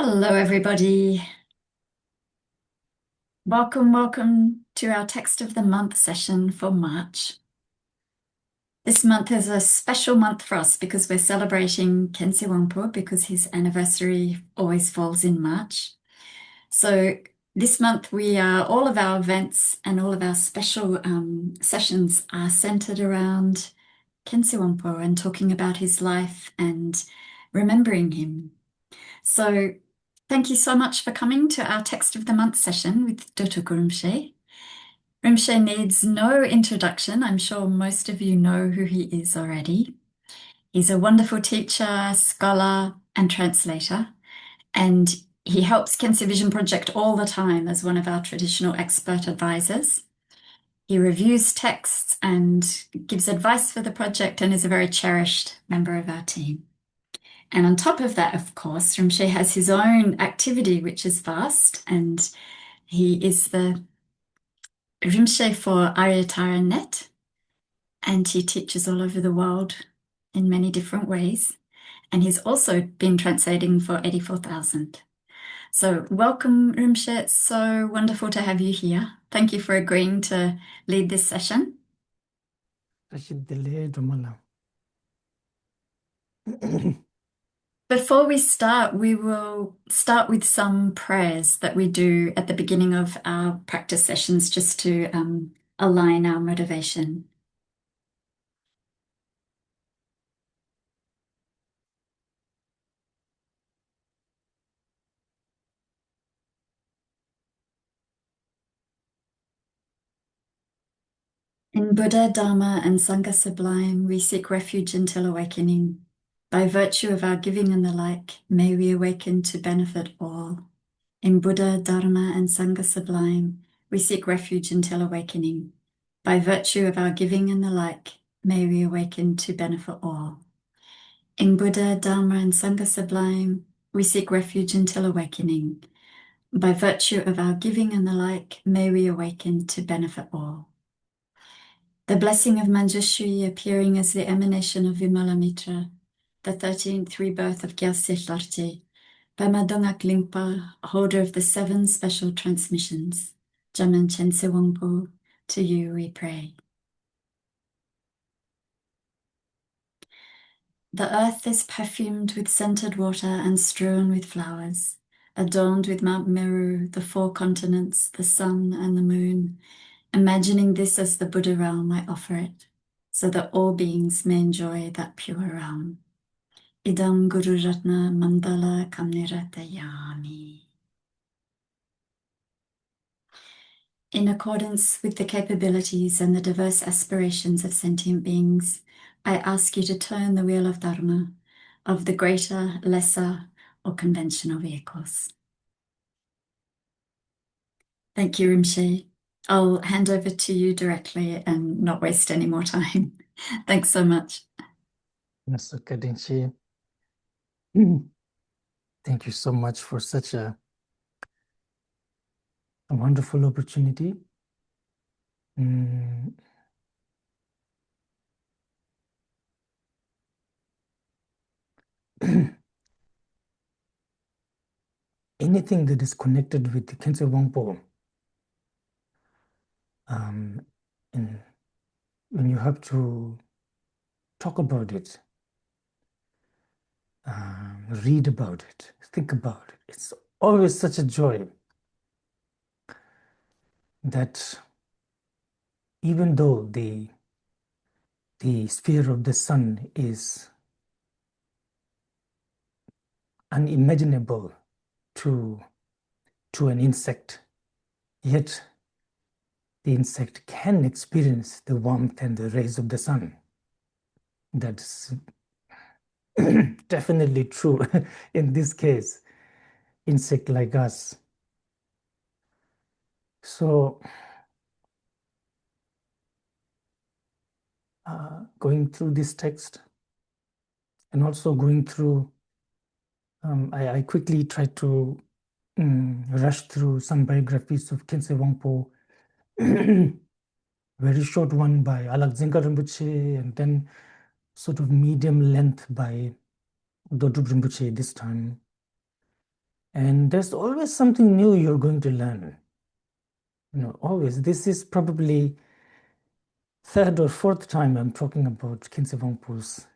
Hello, everybody. Welcome to our Text of the Month session for March. This month is a special month for us because we're celebrating Khyentse Wangpo because his anniversary always falls in March. So this month all of our events and all of our special sessions are centered around Khyentse Wangpo and talking about his life and remembering him. So thank you so much for coming to our Text of the Month session with Do Tulku Rinpoche. Rinpoche needs no introduction. I'm sure most of you know who he is already. He's a wonderful teacher, scholar, and translator, and he helps Khyentse Vision Project all the time as one of our traditional expert advisors. He reviews texts and gives advice for the project and is a very cherished member of our team. And on top of that, of course, Rinpoche has his own activity, which is vast, and he is the Rinpoche for Aryatara Net, and he teaches all over the world in many different ways. And he's also been translating for 84,000. So welcome, Rinpoche. It's so wonderful to have you here. Thank you for agreeing to lead this session. Before we start, we will start with some prayers that we do at the beginning of our practice sessions just to align our motivation. In Buddha, Dharma, and Sangha sublime, we seek refuge until awakening. By virtue of our giving and the like, may we awaken to benefit all. In Buddha, Dharma, and Sangha sublime, we seek refuge until awakening. By virtue of our giving and the like, may we awaken to benefit all. In Buddha, Dharma, and Sangha sublime, we seek refuge until awakening. By virtue of our giving and the like, may we awaken to benefit all. The blessing of Manjushri appearing as the emanation of Vimalamitra, the 13th rebirth of Gyaltse Larche, by Madongak Lingpa, holder of the 7 special transmissions, Jamyang Khyentse Wangpo, to you we pray. The earth is perfumed with scented water and strewn with flowers, adorned with Mount Meru, the 4 continents, the sun and the moon. Imagining this as the Buddha realm, I offer it, so that all beings may enjoy that pure realm. Idam Guru Ratna Mandala Kamniratayami. In accordance with the capabilities and the diverse aspirations of sentient beings, I ask you to turn the wheel of Dharma, of the greater, lesser, or conventional vehicles. Thank you, Rinpoche. I'll hand over to you directly and not waste any more time. Thanks so much. Thank you so much for such a wonderful opportunity. Anything that is connected with the Khyentse Wangpo, and when you have to talk about it, read about it, think about it, it's always such a joy that even though the sphere of the sun is unimaginable to an insect, yet the insect can experience the warmth and the rays of the sun. That's definitely true in this case, insect like us. So going through this text and also going through, I quickly tried to rush through some biographies of Khyentse Wangpo, very short one by Alakzhenka Rinpoche, and then sort of medium length by Do Tulku Rinpoche this time. And there's always something new you're going to learn. Always. This is probably third or fourth time I'm talking about Khyentse Wangpo's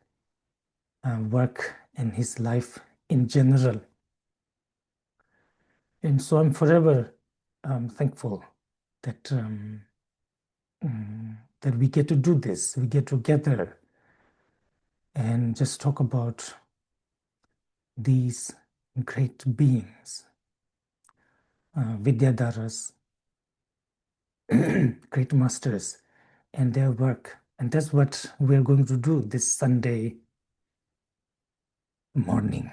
work and his life in general. And so I'm forever thankful that that we get to do this. We get together and just talk about these great beings, Vidyadharas, great masters, and their work. And that's what we're going to do this Sunday morning.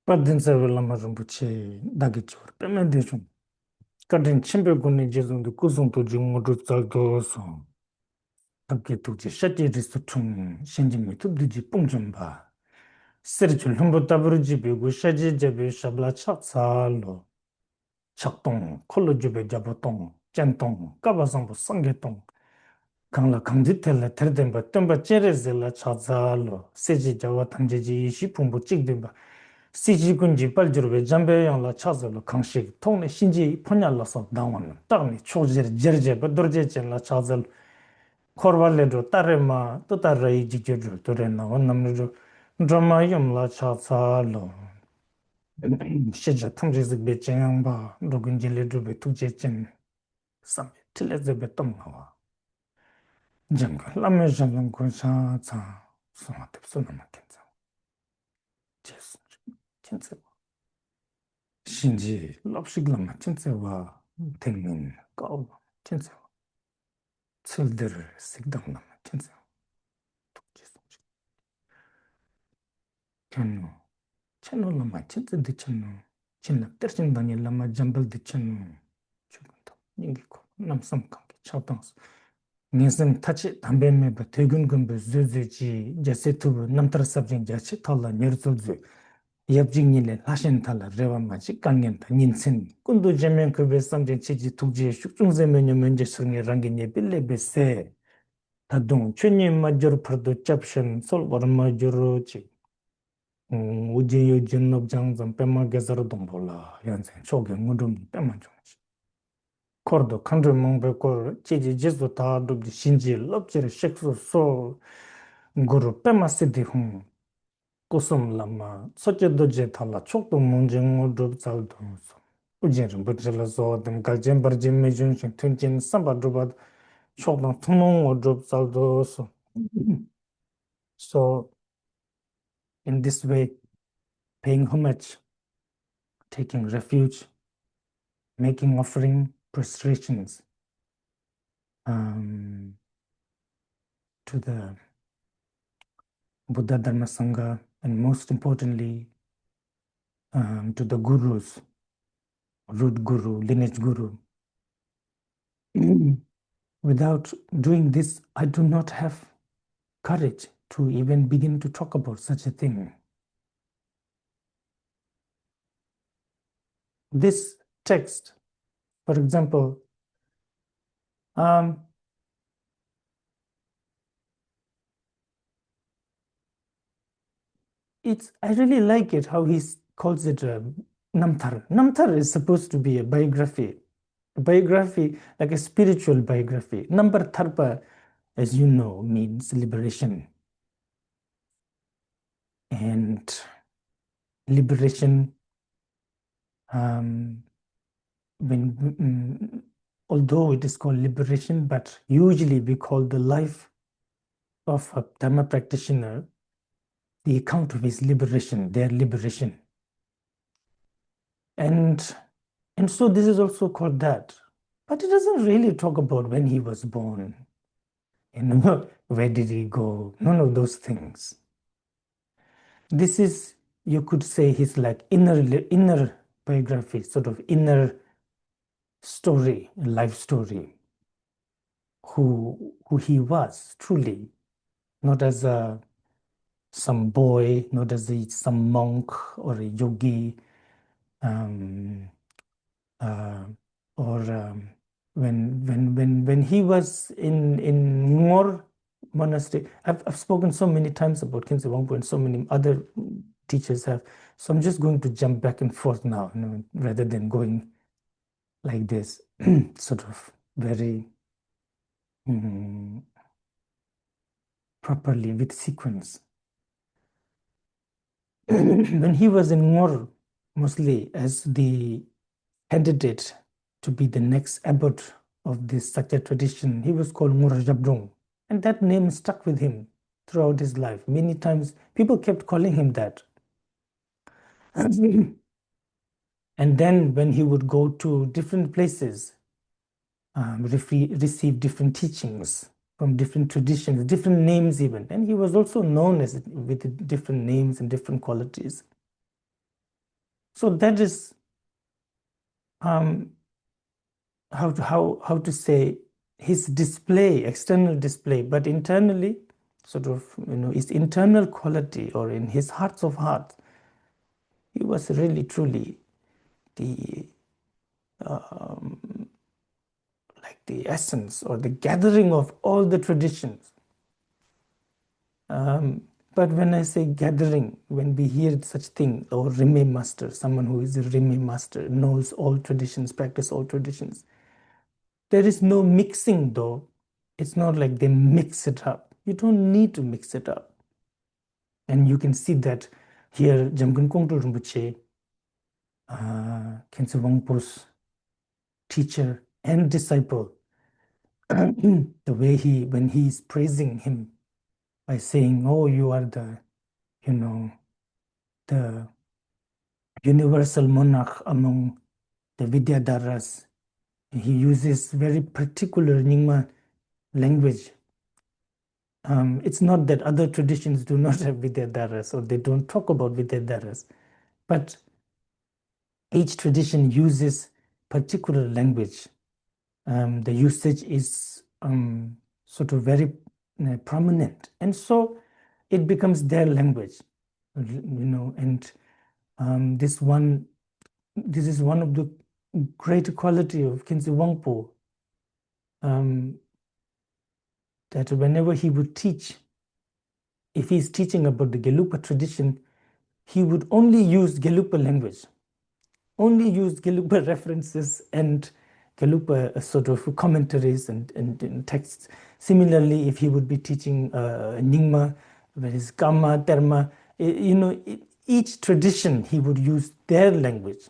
Padinsa Lama Rinpoche Dagichur, Pemendishum, Kadin Chimbe Guni Jizun, the Kuzun to Jumudu Zaldoso, Taketuji, Shati Ristutum, Shinjimi Tubdiji Pungjumba, Serchul Humbo Tabuji, Shaji Jabi Shabla Chatsalo, Chakton, Kolojube Jabotong, Jantong, Kabazambo Sangetong, Kangla Kangditella Terdemba, Tumba Cherezilla Chatsalo, Seji Jawa Tanjiji, Shipumbo Chigdimba. Siji kunji paljurwe Jamyang la chazalo kangshik tongne shinji ponyalaso dangwan tagni chokjir jerje badurje chen la chazalo korwale do tarema tutarai jikjur turena wannamro drama yum la chazalo shija tangjizik be chenyangba dogunjile drube tukje chen sami tileze be tomhawa janga lame janlang kunsha cha sumatep sunama kenza jes kenza 신지 럽시글마 진짜와 댕민 거 진짜 철들을 식당나 진짜 견노 채널로만 진짜 뒤쳤노 진나 떨진다니 라마 잠벌 뒤쳤노 죽은다 닝기고 남삼관계 차당스 닌슨 타치 담배매버 퇴근금부 즈즈지 제세투브 남터 sabjin 자치 탈라 녀르즈즈 엽직니네 라신탈라 레반마치 강년타 닌신 군도 제면 그 베삼제 치지 tuk지 숙중세면요 면제 성에 랑기니 빌레베세 다동 춘니 마저르 프로도 짭션 솔버르 마저르지 우제요 진업장점 빼마 게서로 동볼라 연생 초게 무dum이 빼만 좀지 코르도 컨트롤 몽베코 치지 제스 다도 신지 럽지르 섹스 소 구루 빼마스디 훔 고som lama soche doje thala chokto monjeng drop chal dong so ujen butjala so dem galjem barjem mejun shin tunjin samba drobat chokto thunong drop chal do so so in this way paying homage taking refuge making offering prostrations to the Buddha Dharma Sangha and most importantly to the gurus, root guru, lineage guru. Without doing this, I do not have courage to even begin to talk about such a thing. This text, for example, I really like it how he calls it namtar. Namtar is supposed to be a biography, like a spiritual biography. Nambar tarpa, as you know, means liberation. And liberation, although it is called liberation, but usually we call the life of a Dharma practitioner the account of his liberation, their liberation. And so this is also called that. But it doesn't really talk about when he was born, where did he go, none of those things. This is, you could say, his like inner biography, sort of inner story, life story, who he was truly, not as some boy, not as some monk or a yogi, or when he was in Ngor, monastery. I've spoken so many times about Khyentse Wangpo, and so many other teachers have. So I'm just going to jump back and forth now, rather than going like this, sort of very properly with sequence. When he was in Ngor, mostly as the candidate to be the next abbot of this Sakya tradition, he was called Ngor Jabrung. And that name stuck with him throughout his life. Many times people kept calling him that. And then when he would go to different places, receive different teachings from different traditions, different names even. And he was also known as with different names and different qualities. So that is how to say his display, external display, but internally, sort of, his internal quality, or in his hearts of hearts, he was really truly the like the essence or the gathering of all the traditions. But when I say gathering, when we hear such thing, or Rime master, someone who is a Rime master, knows all traditions, practice all traditions, there is no mixing though. It's not like they mix it up. You don't need to mix it up. And you can see that here, Jamgön Kongtrul Rinpoche, Khyentse Wangpo's teacher and disciple, the way when he's praising him by saying, "Oh, you are the universal monarch among the Vidyadharas." He uses very particular Nyingma language. It's not that other traditions do not have Vidyadharas, or they don't talk about Vidyadharas, but each tradition uses particular language. The usage is sort of very prominent, and so it becomes their language, and this is one of the great quality of Khyentse Wangpo, that whenever he would teach, if he's teaching about the Gelugpa tradition, he would only use Gelugpa language, only use Gelugpa references and Gelugpa sort of commentaries and texts. Similarly, if he would be teaching Nyingma, where is Kama, Terma, each tradition he would use their language.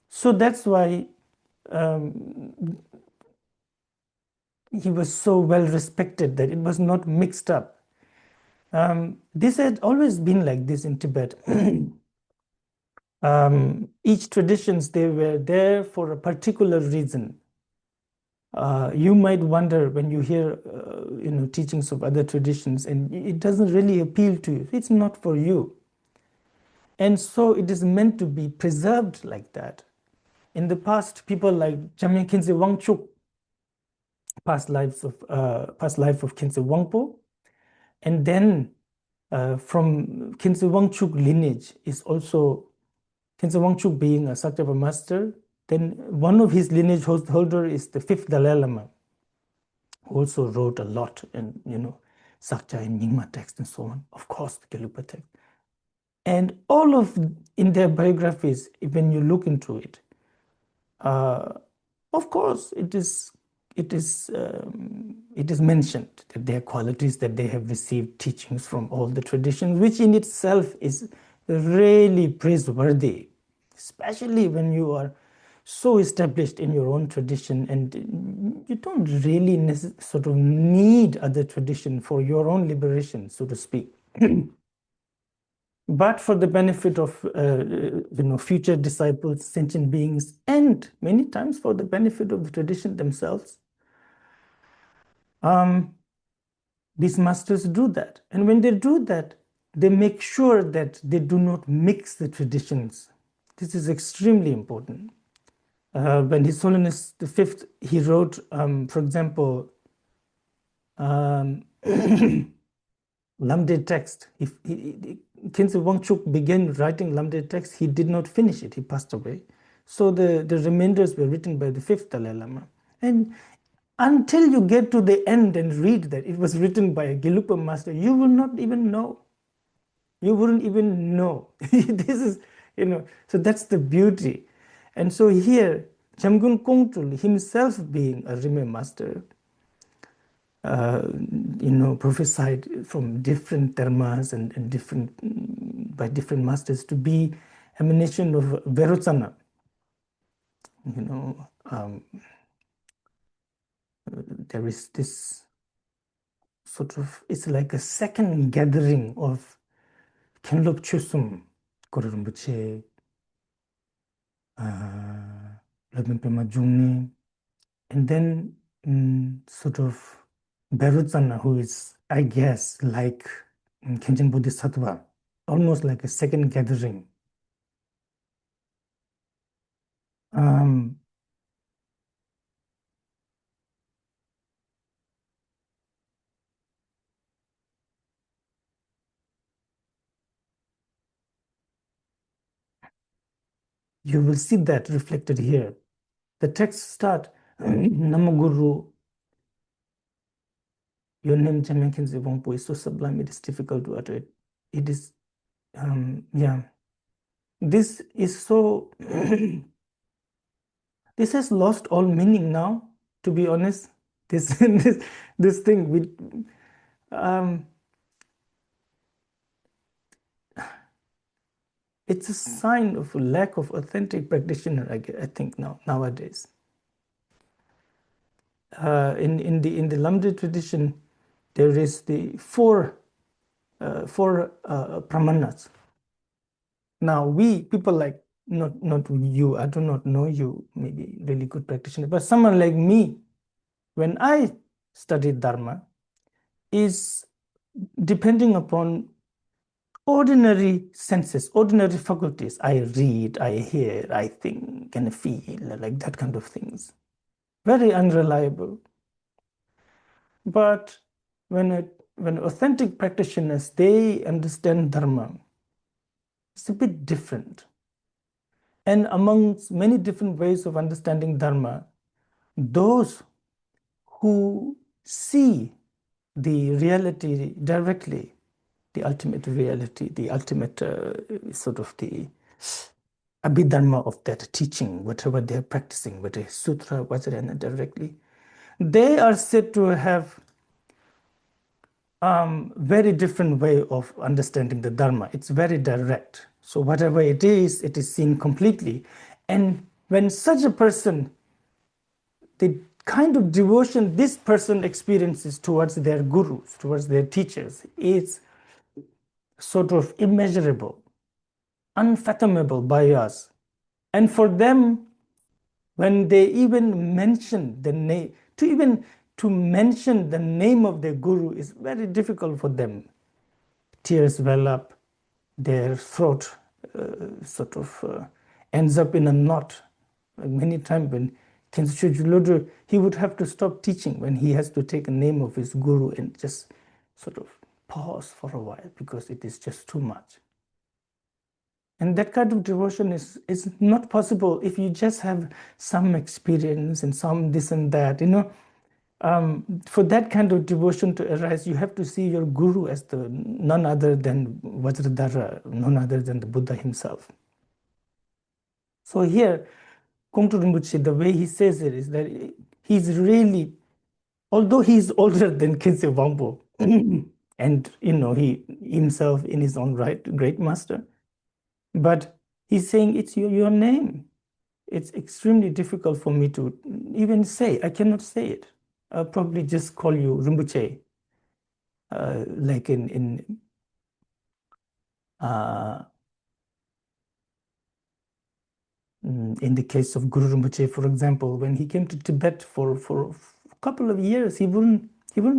So that's why he was so well respected, that it was not mixed up. This had always been like this in Tibet. Each traditions, they were there for a particular reason. You might wonder when you hear teachings of other traditions and it doesn't really appeal to you. It's not for you. And so it is meant to be preserved like that. In the past, people like Jamyang Khyentse Wangpo, past life of Khyentse Wangpo, and then from Khyentse Wangchuk lineage is also Khyentse Wangchuk being a Sakyapa master. Then one of his lineage holder is the fifth Dalai Lama, who also wrote a lot in Sakya and Nyingma text and so on. Of course, the Gelugpa text. And all of in their biographies, when you look into it, of course, it is mentioned that there are qualities, that they have received teachings from all the traditions, which in itself is really praiseworthy, especially when you are so established in your own tradition and you don't really sort of need other tradition for your own liberation, so to speak. But for the benefit of future disciples, sentient beings, and many times for the benefit of the tradition themselves, these masters do that. And when they do that, they make sure that they do not mix the traditions. This is extremely important. When His Holiness the Fifth, he wrote, for example, Lamde text. Khyentse Wangchuk began writing Lamde text. He did not finish it. He passed away. So the remainders were written by the fifth Dalai Lama. And until you get to the end and read that it was written by a Gelugpa master, you will not even know. You wouldn't even know. This is, so that's the beauty. And so here, Jamgön Kongtrul, himself being a Rinpoche master, prophesied from different dharmas and different by different masters to be emanation of Verotsana. There is this sort of, it's like a second gathering of Khenlop Chusum, Guru Rinpoche, Lodrö Tayé, and then sort of Berutsana, who is, I guess, like Khenchen Bodhisattva, almost like a second gathering. You will see that reflected here. The text start, Namo Guru, your name Jamyang Khyentse Wangpo is so sublime, it is difficult to utter it. It is, this is so, this has lost all meaning now, to be honest. This thing with, it's a sign of a lack of authentic practitioner, I think nowadays. In the Lamde tradition, there is the four pramanas. Now we people like not you, I do not know you, maybe really good practitioner, but someone like me, when I study Dharma, is depending upon ordinary senses, ordinary faculties. I read, I hear, I think, and feel, like that kind of things. Very unreliable. But when authentic practitioners, they understand Dharma, it's a bit different. And amongst many different ways of understanding Dharma, those who see the reality directly, the ultimate reality, the ultimate sort of the abhidharma of that teaching, whatever they're practicing, whether it's sutra, vajrayana directly, they are said to have very different way of understanding the Dharma. It's very direct. So whatever it is seen completely. And when such a person, the kind of devotion this person experiences towards their gurus, towards their teachers, is sort of immeasurable, unfathomable by us. And for them, when they even mention the name, to mention the name of their guru is very difficult for them. Tears well up, their throat sort of ends up in a knot. Like many times when Khyentse Lodrö, he would have to stop teaching when he has to take a name of his guru and just sort of pause for a while because it is just too much. And that kind of devotion is not possible if you just have some experience and some this and that, for that kind of devotion to arise, you have to see your guru as the none other than Vajradhara, none other than the Buddha himself. So here, Kongtrul Rinpoche, the way he says it is that he's really, although he's older than Khyentse Wangpo, and he himself in his own right, great master, but he's saying it's your name. It's extremely difficult for me to even say. I cannot say it. I'll probably just call you Rinpoche, like in the case of Guru Rinpoche, for example, when he came to Tibet for a couple of years, he wouldn't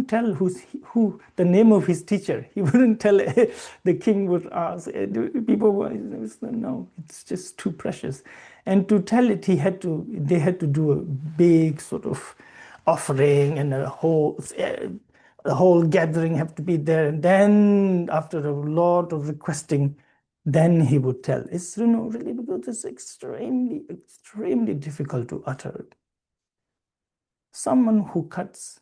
tell who the name of his teacher. He wouldn't tell. The king would ask. People were no, it's just too precious. And to tell it, they had to do a big sort of offering, and the whole gathering have to be there. And then after a lot of requesting, then he would tell. It's really, because it's extremely, extremely difficult to utter. someone who cuts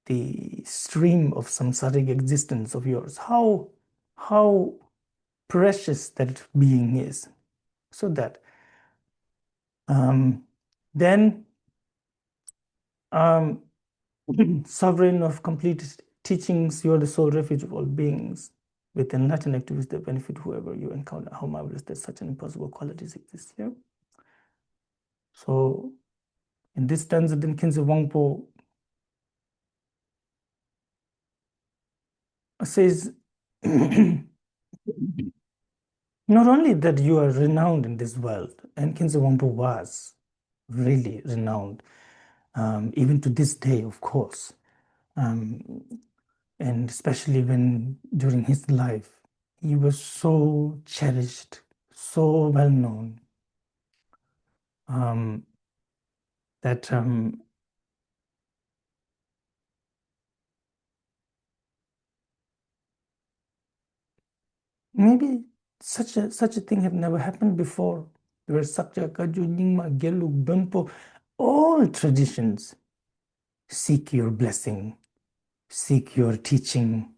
the stream of samsaric existence of yours, how precious that being is. So that then sovereign of complete teachings, you are the sole refuge of all beings. With enlightened activities that benefit whoever you encounter. How marvelous that such an impossible qualities exist here. So in this stanza, then Khyentse Wangpo says, not only that you are renowned in this world, and Khyentse Wangpo was really renowned, even to this day, of course, and especially when during his life, he was so cherished, so well known, that maybe such a thing had never happened before. Where Sakya, Kaju, Nyingma, Gelug, Benpo, all traditions seek your blessing, seek your teaching.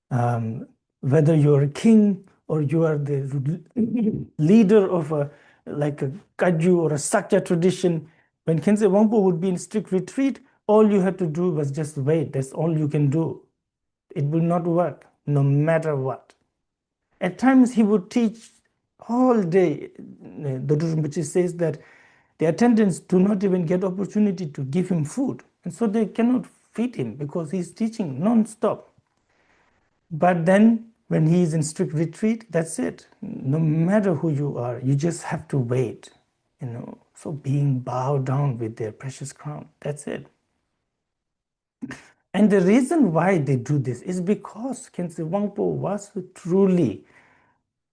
Whether you're a king or you are the leader of a Kaju or a Sakya tradition, when Khyentse Wangpo would be in strict retreat, all you had to do was just wait. That's all you can do. It will not work, no matter what. At times he would teach all day. Do Rinpoche says that the attendants do not even get opportunity to give him food. And so they cannot feed him because he's teaching non-stop. But then when he is in strict retreat, that's it. No matter who you are, you just have to wait. So being bowed down with their precious crown, that's it. And the reason why they do this is because Khyentse Wangpo was truly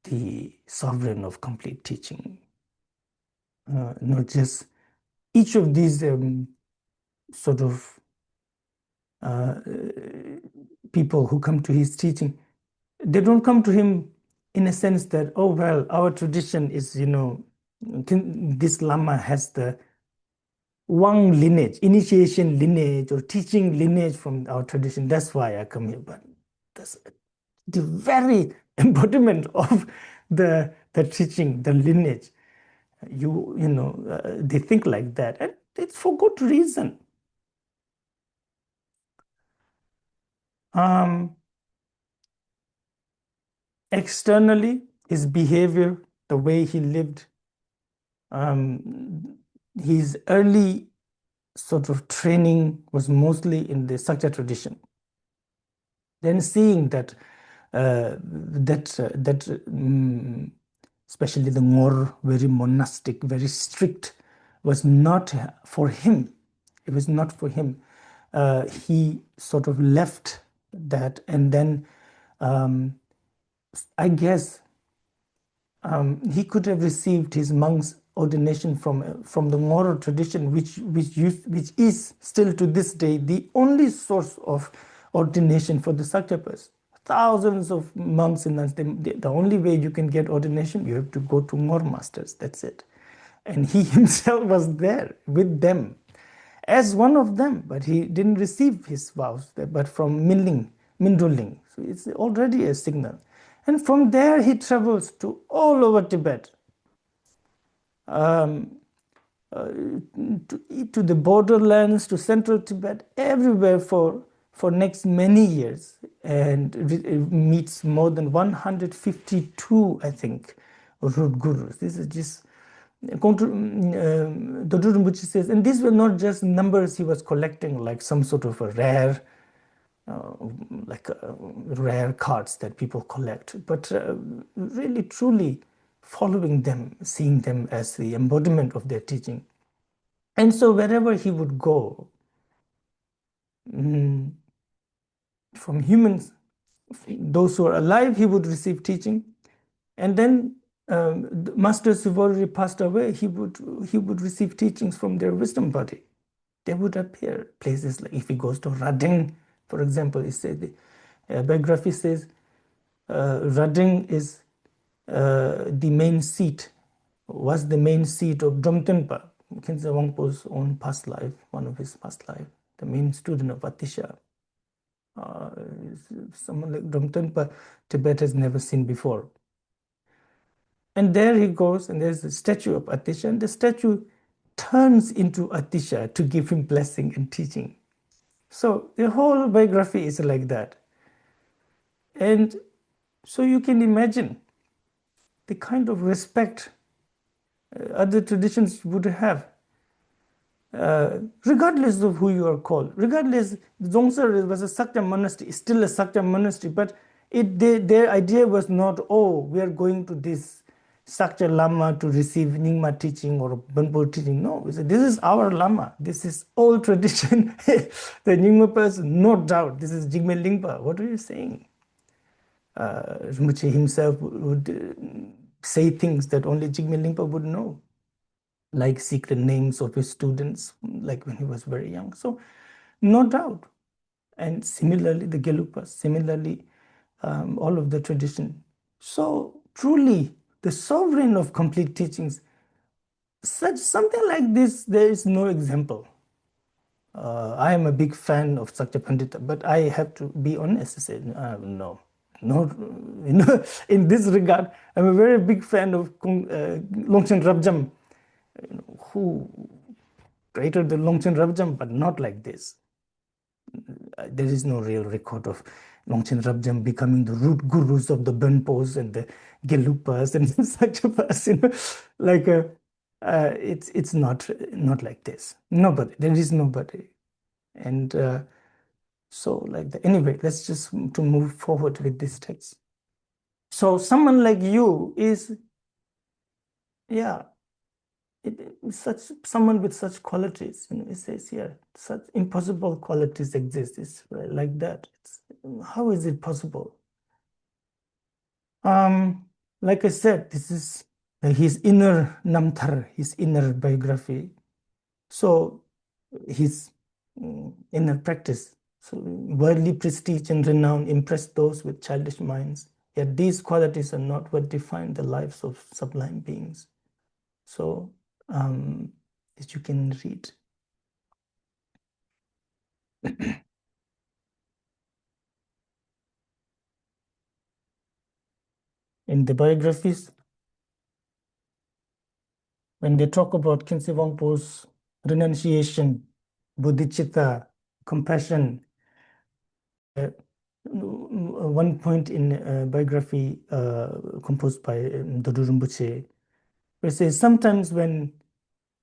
the sovereign of complete teaching. Not just each of these sort of people who come to his teaching, they don't come to him in a sense that, oh, well, our tradition is, this Lama has the Wang lineage, initiation lineage or teaching lineage from our tradition. That's why I come here. But that's the very embodiment of the teaching, the lineage. They think like that, and it's for good reason. Externally, his behavior, the way he lived, his early sort of training was mostly in the Sakya tradition. Then seeing that especially the more very monastic, very strict, was not for him. It was not for him. He sort of left that, and then I guess he could have received his monk's ordination from the Moro tradition, which is still to this day the only source of ordination for the Sakyapas. Thousands of monks and nuns. The only way you can get ordination, you have to go to Moro masters. That's it. And he himself was there with them as one of them, but he didn't receive his vows, but from Minduling. So it's already a signal. And from there he travels to all over Tibet, to the borderlands, to central Tibet, everywhere for next many years, and meets more than 152, I think, root gurus. This is just Guru Rinpoche says, and these were not just numbers he was collecting like some sort of a rare rare cards that people collect, but really truly following them, seeing them as the embodiment of their teaching. And so wherever he would go, from humans, those who are alive, he would receive teaching. And then the masters who've already passed away, he would receive teachings from their wisdom body. They would appear places like, if he goes to Rading, for example, he said, the biography says Rading is the main seat, was the main seat of Dromtenpa. Khyentse Wangpo's own past life, one of his past life, the main student of Atisha. Someone like Dromtonpa, Tibet has never seen before. And there he goes, and there's a statue of Atisha, and the statue turns into Atisha to give him blessing and teaching. So the whole biography is like that. And so you can imagine the kind of respect other traditions would have, regardless of who you are called. Regardless, Dzongsa was a Sakya monastery, still a Sakya monastery, but their idea was not, oh, we are going to this Sakya Lama to receive Nyingma teaching or Bonpo teaching. No, we said, this is our Lama. This is old tradition. The Nyingma person, no doubt, this is Jigme Lingpa. What are you saying? Rinpoche himself would say things that only Jigme Lingpa would know, like secret names of his students, like when he was very young. So, no doubt. And similarly, the Gelupas, similarly, all of the tradition. So, truly, the sovereign of complete teachings, such something like this, there is no example. I am a big fan of Sakya Pandita, but I have to be honest and say, no. In this regard, I'm a very big fan of Longchen Rabjam, who created the Longchen Rabjam, but not like this. There is no real record of Longchen Rabjam becoming the root gurus of the Bonpos and the Gelupas and the Sakyapas, like it's not like this. Nobody, there is nobody. And so like that. Anyway, let's just to move forward with this text. So someone like you is, yeah, such someone with such qualities. It says here, such impossible qualities exist. It's like that. How is it possible? Like I said, this is his inner namtar, his inner biography. So his inner practice. So worldly prestige and renown impress those with childish minds. Yet these qualities are not what define the lives of sublime beings. So as you can read. In the biographies, when they talk about Khyentse Wangpo's renunciation, bodhicitta, compassion, one point in biography composed by Do Rinpoche, where it says sometimes when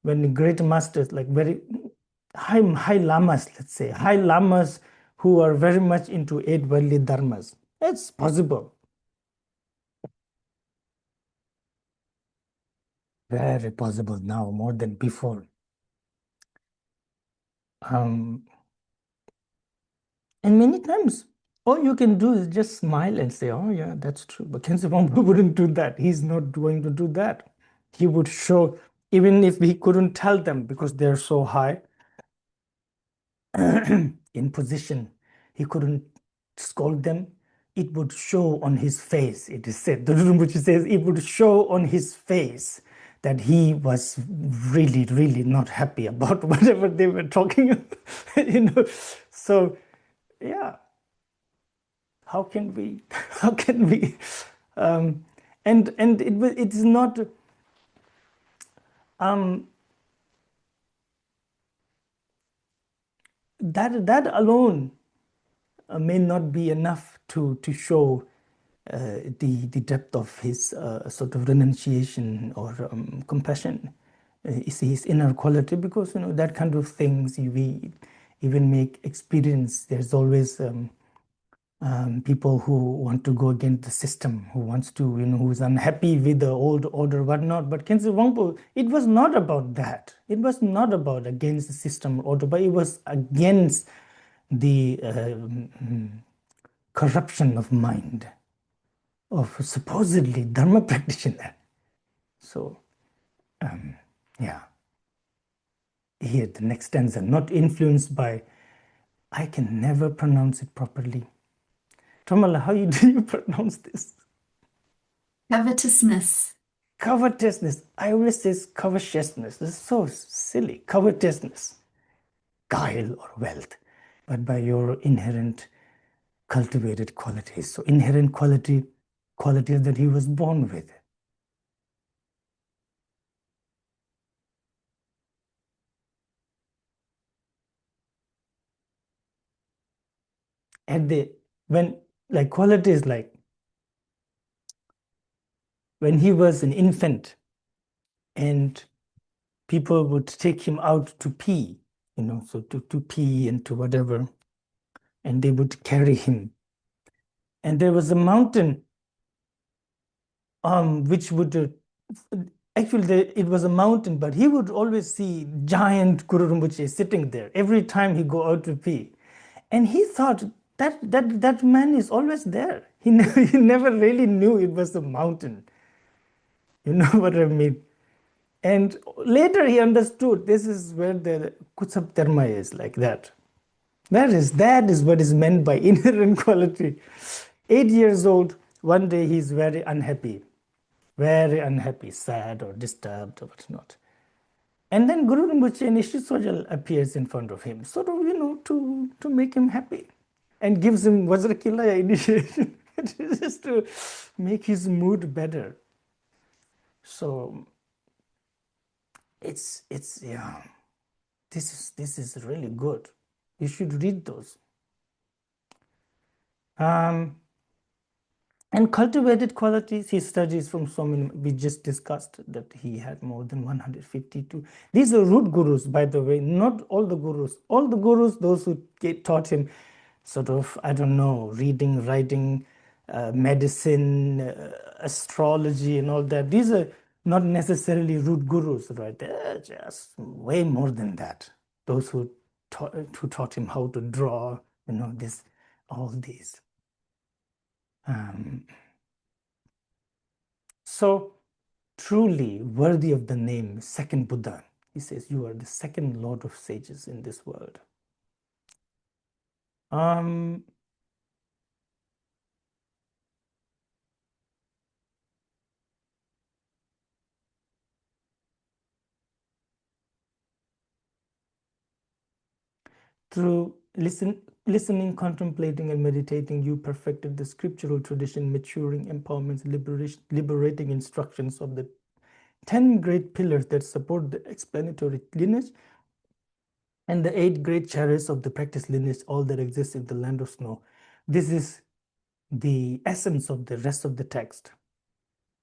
the great masters, like very high lamas, let's say, high lamas who are very much into eight worldly dharmas, it's possible. Very possible now, more than before. And many times, all you can do is just smile and say, oh, yeah, that's true. But Khyentse Wangpo wouldn't do that. He's not going to do that. He would show, even if he couldn't tell them because they're so high in position, he couldn't scold them. It would show on his face, it is said. The Rinpoche says it would show on his face that he was really, really not happy about whatever they were talking. So yeah, how can we and it is not that alone may not be enough to show the depth of his sort of renunciation or compassion, is his inner quality, because that kind of things we even make experience. There's always people who want to go against the system, who wants to, who's unhappy with the old order, whatnot. But Khyentse Wangpo, it was not about that. It was not about against the system order, but it was against the corruption of mind of supposedly Dharma practitioner. So, yeah. Here, the next stanza, not influenced by, I can never pronounce it properly. Tamala, how do you pronounce this? Covetousness. covetousness. I always say covetousness. This is so silly. Covetousness, guile or wealth, but by your inherent cultivated qualities. So inherent qualities that he was born with. Qualities like when he was an infant and people would take him out to pee, so to pee and to whatever, and they would carry him. And there was a mountain which would actually it was a mountain, but he would always see giant Guru Rinpoche sitting there every time he go out to pee. And he thought that man is always there. He never really knew it was a mountain. You know what I mean? And later he understood this is where the Kutsab Dharma is, like that. That is what is meant by inherent quality. 8 years old, one day he's very unhappy, sad or disturbed or whatnot. And then Guru Rinpoche and Ishitsojal appears in front of him, sort of, to make him happy, and gives him Vajrakilaya initiation, just to make his mood better. So it's yeah, this is really good. You should read those. And cultivated qualities, he studies from so many. We just discussed that he had more than 152. These are root gurus, by the way, not all the gurus. All the gurus, those who taught him sort of, I don't know, reading, writing, medicine, astrology, and all that. These are not necessarily root gurus, right? They're just way more than that. Those who taught him how to draw, all these. So truly worthy of the name second Buddha. He says, you are the second Lord of sages in this world. Through listening, contemplating, and meditating, you perfected the scriptural tradition, maturing empowerments, liberating instructions of the 10 great pillars that support the explanatory lineage and the 8 great chariots of the practice lineage, all that exists in the land of snow. This is the essence of the rest of the text.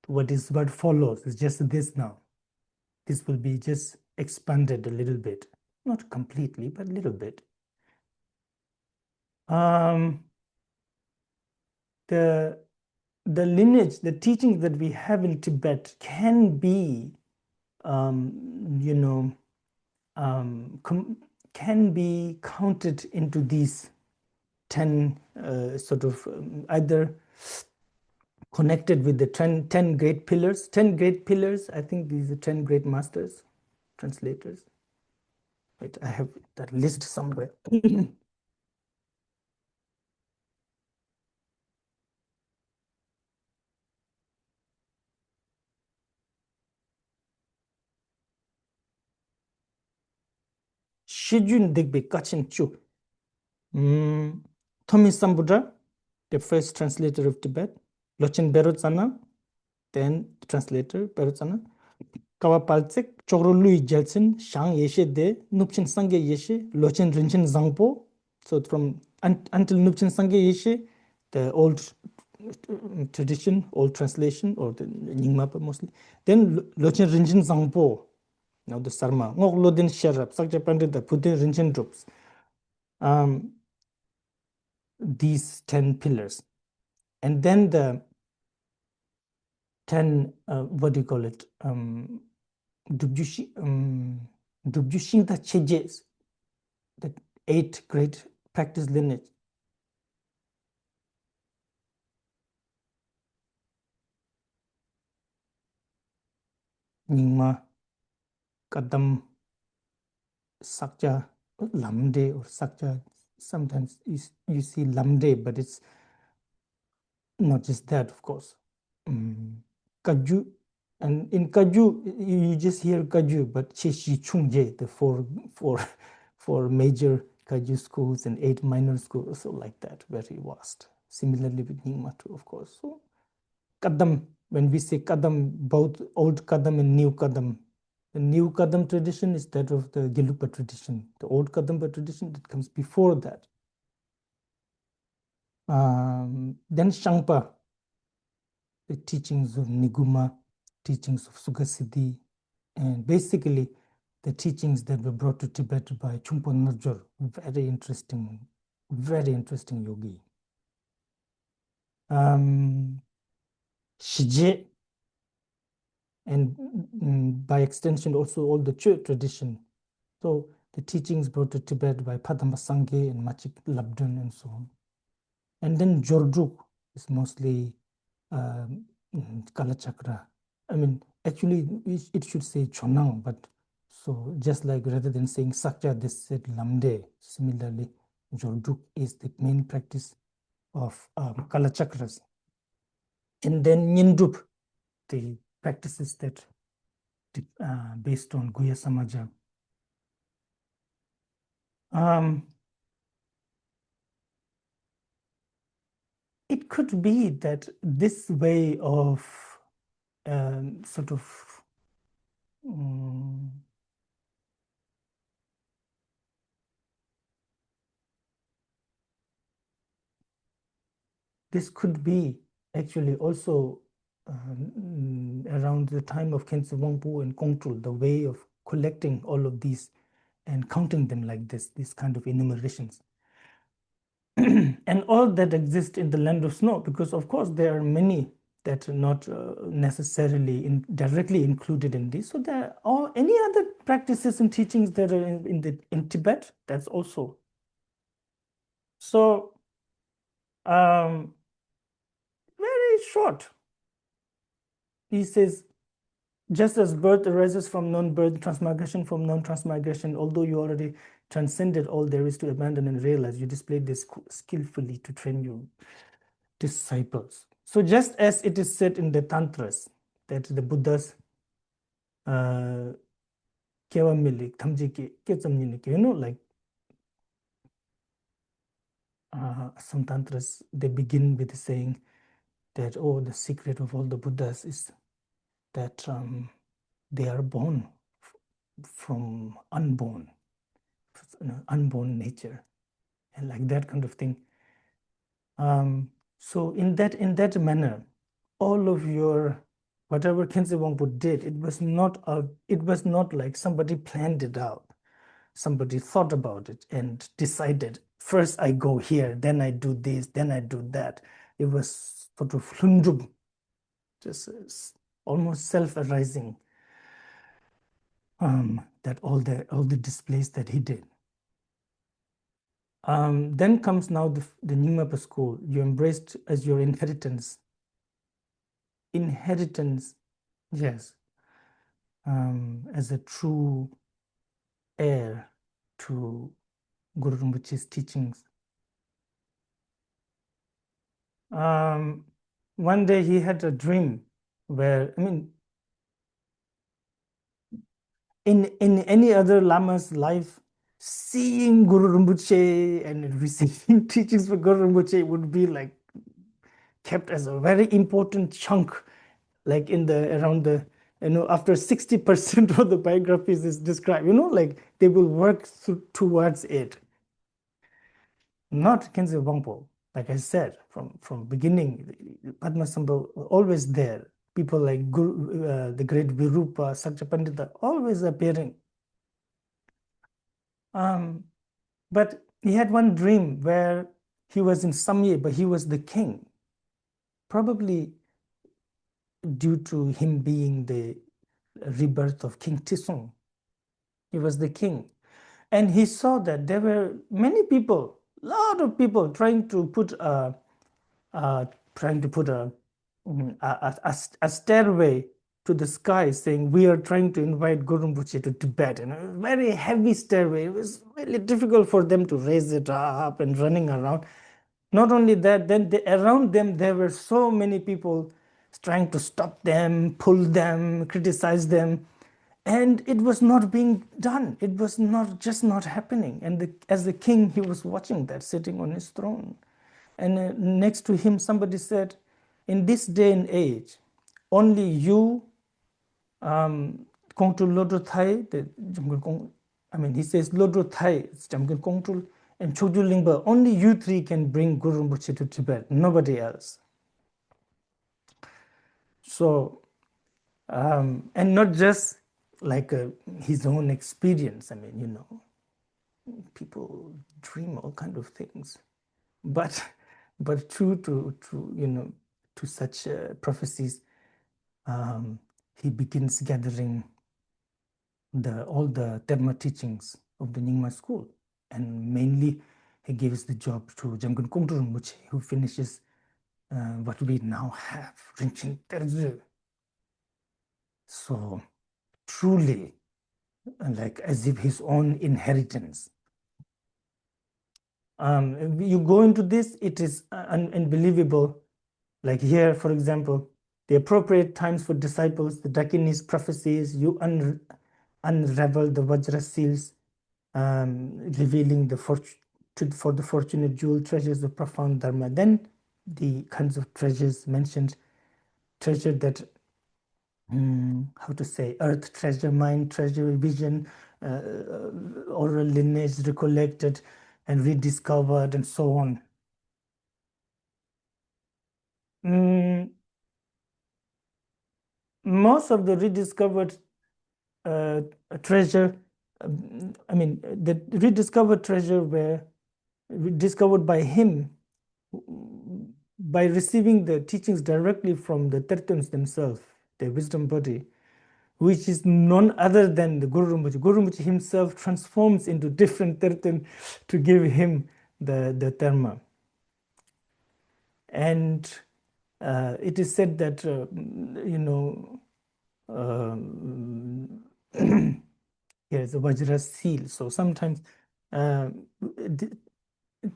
What follows is just this now. This will be just expanded a little bit, not completely, but a little bit. The lineage, the teachings that we have in Tibet can be, can be counted into these 10 either connected with the 10 great pillars. 10 great pillars, I think these are 10 great masters, translators. Wait, I have that list somewhere. Shijun Digbe Kachin Chu. Thomi Sambuddha, the first translator of Tibet. Lochin Berotsana, then the translator, Berotsana. Kawa Paltsik, Chogro Lui Jeltsin, Shang Yeshe De, Nupchin Sangye Yeshe, Lochin Rinchen Zangpo. So from until Nupchin Sangye Yeshe, the old tradition, old translation, or the Nyingmapa mostly. Then Lochin Rinchen Zangpo, now the Sarma. Ngok Lodin Sherab, Sakja Pandit, the Putin Rinchen troops. These 10 pillars. And then the 10, what do you call it? Dubjushinta Chejes, the 8 great practice lineage. Nyingma, Kadam, Sakja, Lamde, or Sakja. Sometimes you see Lamde, but it's not just that, of course. Kaju, And in Kaju, you just hear Kaju, but Cheshi Chungje, the four major Kaju schools and 8 minor schools, so like that, very vast. Similarly with Nyingma too, of course. So Kadam, when we say Kadam, both old Kadam and new Kadam, the new Kadam tradition is that of the Gelugpa tradition. The old Kadamba tradition that comes before that. Then Shangpa, the teachings of Niguma, teachings of Sugasiddhi, and basically the teachings that were brought to Tibet by Chumpo Narjor, very interesting yogi. Shije, and by extension also all the Chö tradition. So the teachings brought to Tibet by Padma Sangye and Machik Labdun and so on. And then Jorduk is mostly Kala Chakra. I mean, actually, it should say Chonang, but so just like rather than saying Sakya, they said Lamde. Similarly, Jorduk is the main practice of Kala Chakras. And then Nyindup, the practices that based on Guya Samaja. It could be that this way of sort of this could be actually also around the time of Khyentse Wangpo and Kongtrul, the way of collecting all of these and counting them like this, these kind of enumerations. And all that exist in the land of snow, because of course there are many that are not necessarily directly included in this. So there are any other practices and teachings that are in Tibet, that's also. So very short. He says, just as birth arises from non-birth, transmigration from non-transmigration, although you already transcended all there is to abandon and realize, you displayed this skillfully to train your disciples. So just as it is said in the Tantras, that the Buddhas, you know, like some Tantras, they begin with saying that, oh, the secret of all the Buddhas is that they are born from unborn nature, and like that kind of thing. So in that manner, all of your whatever Khyentse Wangpo did, it was not like somebody planned it out. Somebody thought about it and decided, first I go here, then I do this, then I do that. It was sort of hlundub, just almost self-arising, that all the displays that he did. Then comes now the Nyingma school. You embraced as your inheritance. Yes, as a true heir to Guru Rinpoche's teachings. One day he had a dream where, I mean, in any other Lama's life, seeing Guru Rinpoche and receiving teachings from Guru Rinpoche would be like kept as a very important chunk, like around the, after 60% of the biographies is described, like they will work towards it. Not Khyentse Wangpo, like I said, from beginning, Padmasambhava always there. People like the great Virupa, Sakya Pandita, always appearing. But he had one dream where he was in Samye, but he was the king. Probably due to him being the rebirth of King Tisung. He was the king. And he saw that there were many people, a lot of people trying to put a stairway to the sky, saying, we are trying to invite Guru Rinpoche to Tibet. And a very heavy stairway. It was really difficult for them to raise it up and running around. Not only that, then around them, there were so many people trying to stop them, pull them, criticize them. And it was not being done. It was not happening. And as the king, he was watching that, sitting on his throne. And next to him, somebody said, in this day and age, only you, Kongtrul Lodrö Tayé, he says Lodrö Tayé, it's Jamgön Kongtrul, and Chogyul Lingpa, only you three can bring Guru Rinpoche to Tibet, nobody else. So, and not just like his own experience. People dream all kind of things, but true to such prophecies, he begins gathering all the Dharma teachings of the Nyingma school, and mainly he gives the job to Jamgön Kongtrul Rinpoche, who finishes what we now have, Rinchen Terzu. So truly, like as if his own inheritance. You go into this, it is unbelievable. Like here, for example, the appropriate times for disciples, the Dakinis prophecies, you unravel the Vajra seals, revealing for the fortunate jewel treasures of profound Dharma. Then the kinds of treasures mentioned, treasure that, how to say, earth treasure, mind treasure, vision, oral lineage recollected and rediscovered, and so on. Most of the rediscovered treasure, the rediscovered treasure were discovered by him by receiving the teachings directly from the Tertuns themselves, the wisdom body, which is none other than the Guru Rinpoche. Guru Rinpoche himself transforms into different Tertun to give him the Dharma. And it is said that, here's a Vajra seal. So sometimes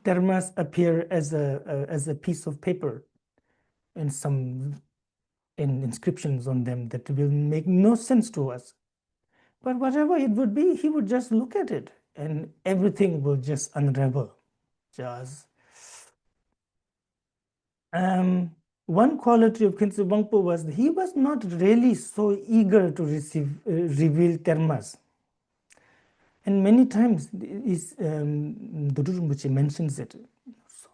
dharmas appear as a piece of paper and some inscriptions on them that will make no sense to us. But whatever it would be, he would just look at it and everything will just unravel. One quality of Khyentse Wangpo was he was not really so eager to reveal dharmas. And many times the Guru Rinpoche mentions it,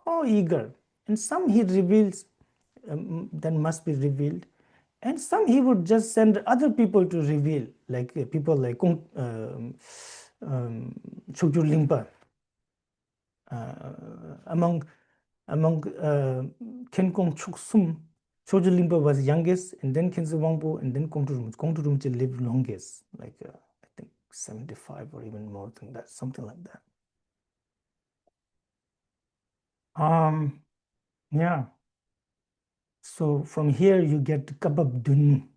so eager. And some he reveals that must be revealed, and some he would just send other people to reveal, like people like Chogyul Lingpa. Among Khenkong Choksum, Chogyul Lingpa was youngest, and then Khyentse Wangpo, and then Kongtrul Rinpoche. Kongtrul Rinpoche lived longest, like I think 75 or even more than that, something like that. Yeah. So from here you get Kabab Dun,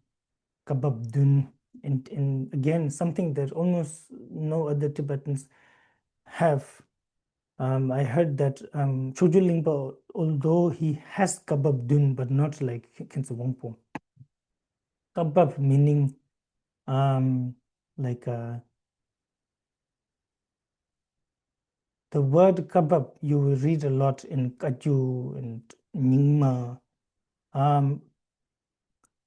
and again something that almost no other Tibetans have. I heard that Chogyul Lingpa, although he has Kabab Dun, but not like Khyentse Wangpo. Kabab meaning like the word kabab you will read a lot in Kagyu and Nyingma.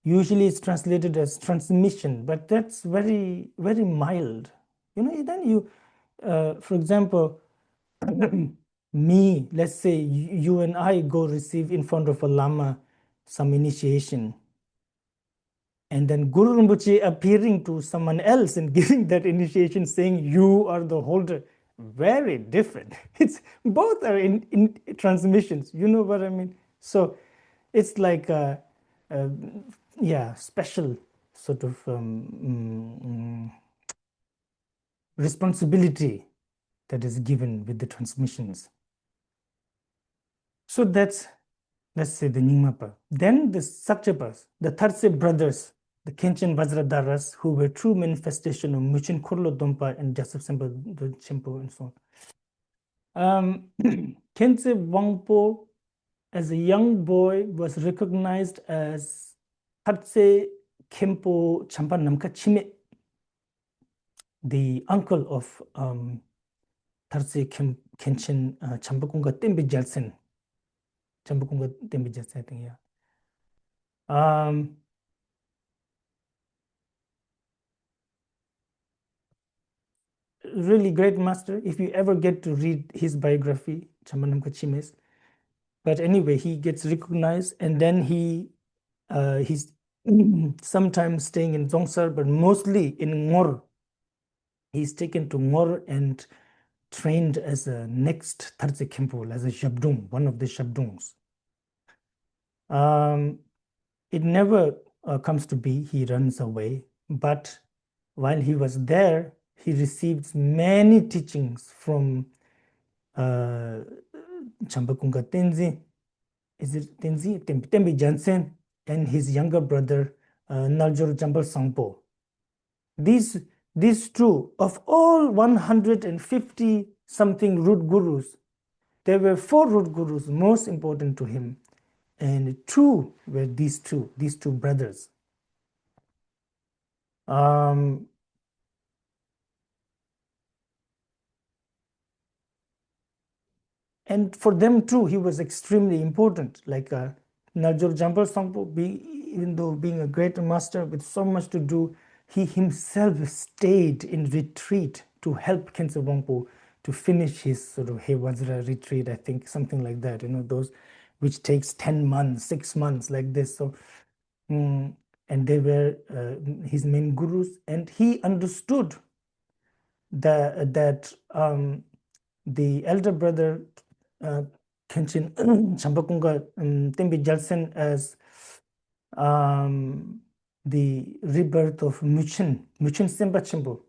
Usually it's translated as transmission, but that's very, very mild. Then you, for example, me, let's say you and I go receive in front of a Lama some initiation. And then Guru Rinpoche appearing to someone else and giving that initiation, saying you are the holder. Very different. It's both are in transmissions. You know what I mean? So it's like special sort of responsibility that is given with the transmissions. So that's, let's say, the Nyingmapa. Then the Sakchapas, the Tharse brothers, the Khenchen Vajradaras, who were true manifestation of Muchin Khorlo Dompa and Jasap Sempa the Chimpo and so on. Khyentse Wangpo, as a young boy, was recognized as Khyentse Khenpo Champa Namkha Chime, the uncle of Khyentse Khenchen Champakunga Tembe Jalsen. Champakunga Tembe Jalsen, I think, yeah. Really great master. If you ever get to read his biography, Champa Namkha Chimes. But anyway, he gets recognized, and then he's sometimes staying in Zongsar, but mostly in Ngor. He's taken to Ngor and trained as a next Khyentse Khenpo, as a Shabdung, one of the Shabdungs. It never comes to be, he runs away, but while he was there, he received many teachings from Chambakunga Tenzin, is it Tenzin? Tembe Jansen, and his younger brother, Naljor Jambal Sangpo. These two, of all 150 something root gurus, there were 4 root gurus most important to him, and 2 were these two brothers. And for them too, he was extremely important. Like Naljor Jambal Sangpo, even though being a great master with so much to do, he himself stayed in retreat to help Khyentse Wangpo to finish his sort of Hevajra retreat, I think, something like that, those which takes 10 months, 6 months, like this. So, and they were his main gurus, and he understood that the elder brother Khenchen Champakunga Tembe Jalsen as the rebirth of Muchen Sempa Chimbo,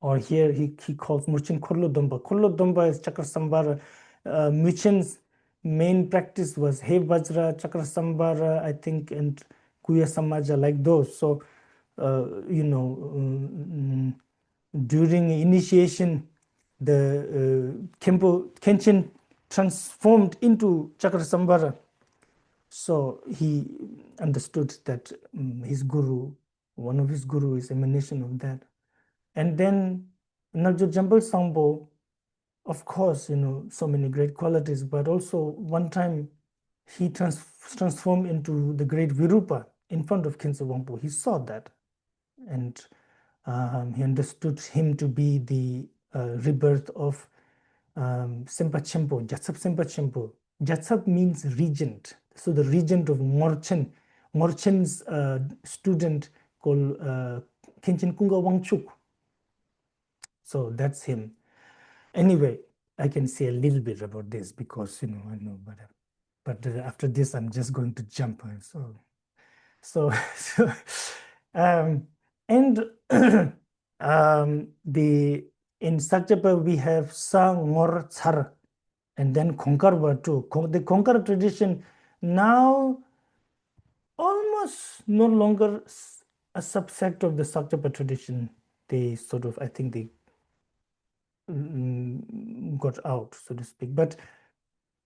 or here he calls Muchen Khorlo Domba. Khorlo Domba is Chakrasambhara. Muchen's main practice was He Vajra, Chakrasambhara, I think, and Kuya Samaja, like those. So, during initiation, the Khenchen transformed into Chakrasambhara. So he understood that his guru, one of his guru, is emanation of that. And then Naljor Jambal Sangpo, of course, so many great qualities, but also one time he transformed into the great Virupa in front of Khyentse Wangpo. He saw that, and he understood him to be the rebirth of Sempa Chempo, Jatsap Sempa Chempo. Jatsap means regent. So the regent of Ngorchen, Ngorchen's student called Khenchen Kunga Wangchuk. So that's him. Anyway, I can say a little bit about this because, I know, but after this, I'm just going to jump. So and in Sakjapa we have Sang Ngor Tsar, and then Khonkarwa too. The Khonkar tradition now almost no longer a subsect of the Sakjapa tradition. They sort of, I think they got out, so to speak. But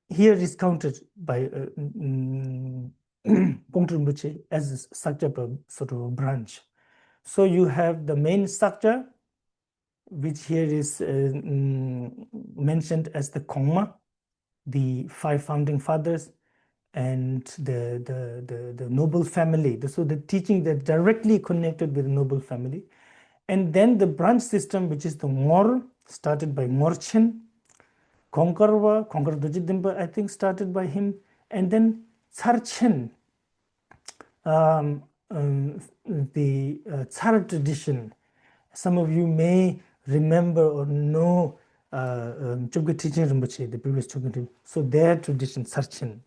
here is counted by Kongtrul Rinpoche as a Sakjapa sort of a branch. So you have the main structure, which here is mentioned as the Kongma, the 5 founding fathers, and the noble family. So the teaching that directly connected with the noble family. And then the branch system, which is the Ngor, started by Ngorchen, Khonkarwa Dojidimba, I think, started by him, and then Tsarchen, the Tsar tradition. Some of you may remember or know Chögyal Teaching Rinpoche, the previous Chögyal Rinpoche. So their tradition, Tsarchen.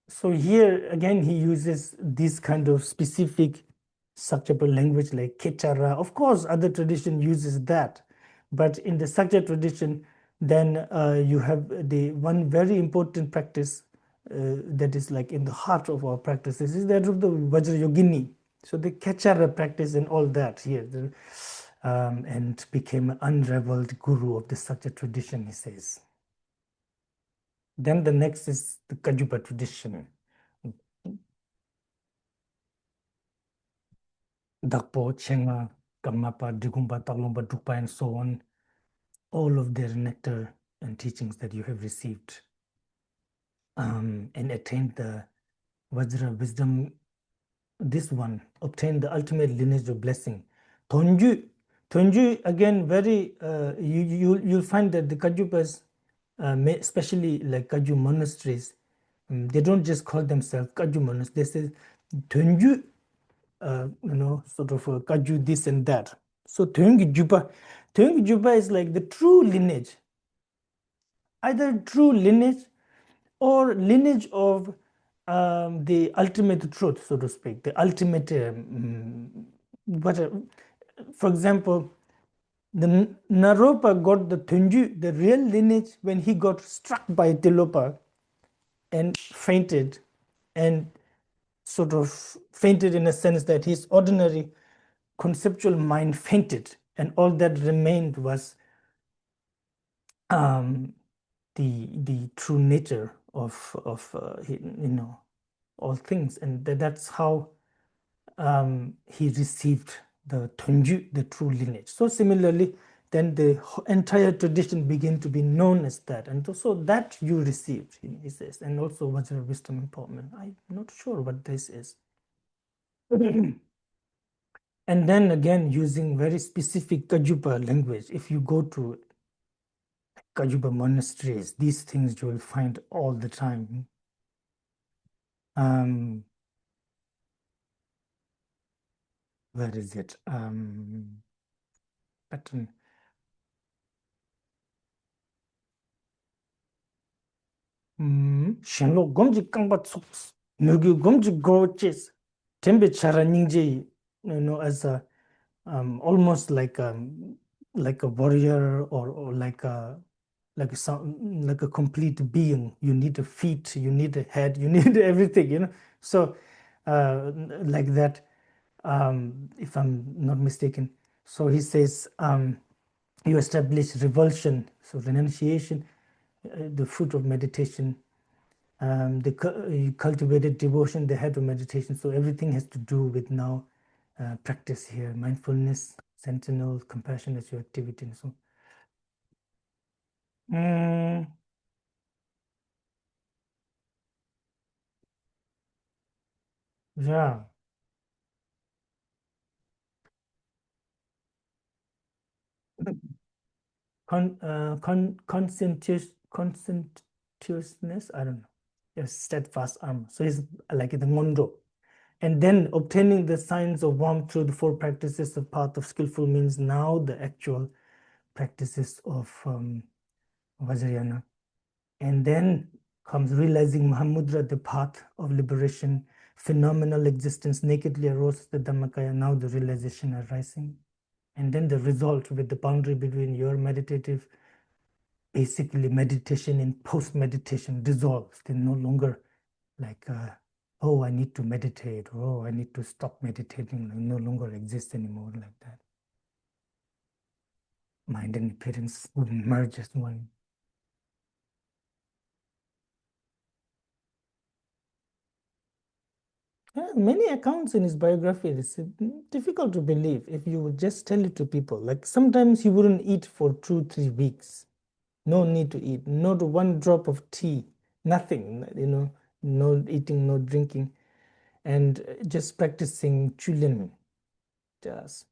So here again, he uses this kind of specific Sakjapa language like Kechara. Of course, other tradition uses that, but in the Sakja tradition, then you have the one very important practice that is like in the heart of our practices is that of the Vajrayogini. So the Kechara practice and all that here, and became an unraveled guru of the Sakja tradition, he says. Then the next is the Kajupa tradition. Dakpo, Chenga, Karmapa, Digumpa, Taglompa, Drukpa, and so on. All of their nectar and teachings that you have received and attained the Vajra wisdom. This one obtained the ultimate lineage of blessing. Tonju, again, very you'll find that the Kajupas, especially like Kaju monasteries, they don't just call themselves Kaju monasteries. They say Tonju, sort of Kaju this and that. So Tongi Juba is like the true lineage, either true lineage or lineage of the ultimate truth, so to speak, the ultimate, for example, the Naropa got the Tunju, the real lineage, when he got struck by Tilopa and fainted, and sort of fainted in a sense that his ordinary conceptual mind fainted, and all that remained was the true nature of all things, and that's how he received the Tunju, the true lineage. So similarly, then the entire tradition began to be known as that, and so that you received, he says, and also Vajra wisdom empowerment. I'm not sure what this is. And then again, using very specific Kajupa language. If you go to Kajupa monasteries, these things you will find all the time. Where is it? Pattern. Shenlo gomji kangba tsoks, nurgu gomji goches, tembe chara ningje, as a almost like a warrior, or like a complete being. You need a feet, you need a head, you need everything, So like that, if I'm not mistaken. So he says, you establish revulsion, so renunciation, the fruit of meditation. You cultivated devotion, the head of meditation. So everything has to do with now practice here, mindfulness, sentinel, compassion as your activity, and so. Yeah. Conscientiousness, I don't know. Yes, steadfast armor. So it's like the mondo. And then obtaining the signs of warmth through the four practices of path of skillful means now the actual practices of Vajrayana. And then comes realizing Mahamudra, the path of liberation, phenomenal existence nakedly arose the Dhammakaya, now the realization arising. And then the result with the boundary between your meditative, basically meditation and post-meditation dissolves. They're no longer like, oh, I need to meditate, oh, I need to stop meditating. It no longer exists anymore like that. Mind and appearance would merge as one. Many accounts in his biography, it's difficult to believe if you would just tell it to people. Like sometimes he wouldn't eat for 2-3 weeks. No need to eat, not one drop of tea, nothing, no eating, no drinking, and just practicing chulin. Just.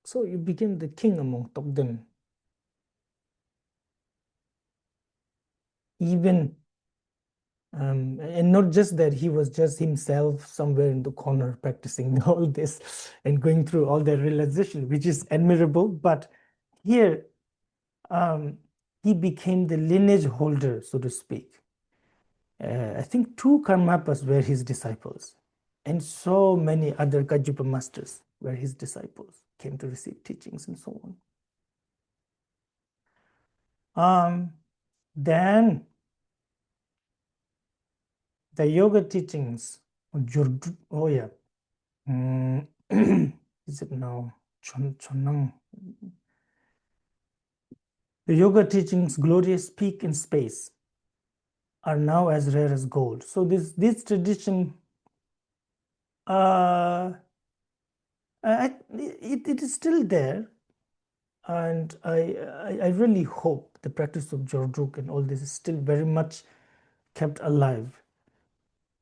So you became the king among Togden. Even and not just that, he was just himself somewhere in the corner practicing all this and going through all the realization, which is admirable. But here, he became the lineage holder, so to speak. I think 2 Karmapas were his disciples, and so many other Kajupa masters were his disciples, came to receive teachings and so on. Then the yoga teachings, oh yeah, is it now? Chonang. The yoga teachings, glorious peak in space, are now as rare as gold. So this tradition, it is still there, and I really hope the practice of Jorduk and all this is still very much kept alive.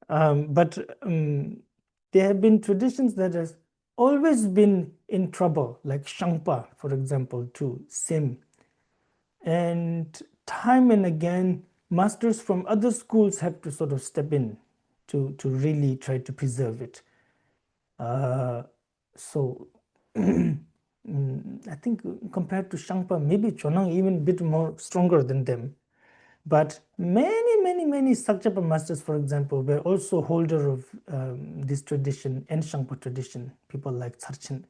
But there have been traditions that has always been in trouble, like Shangpa, for example, too, same. And time and again, masters from other schools have to sort of step in to really try to preserve it. So I think compared to Shangpa, maybe Chonang even a bit more stronger than them. But many Sakchapa masters, for example, were also holder of this tradition and Shangpa tradition, people like Tsarchen.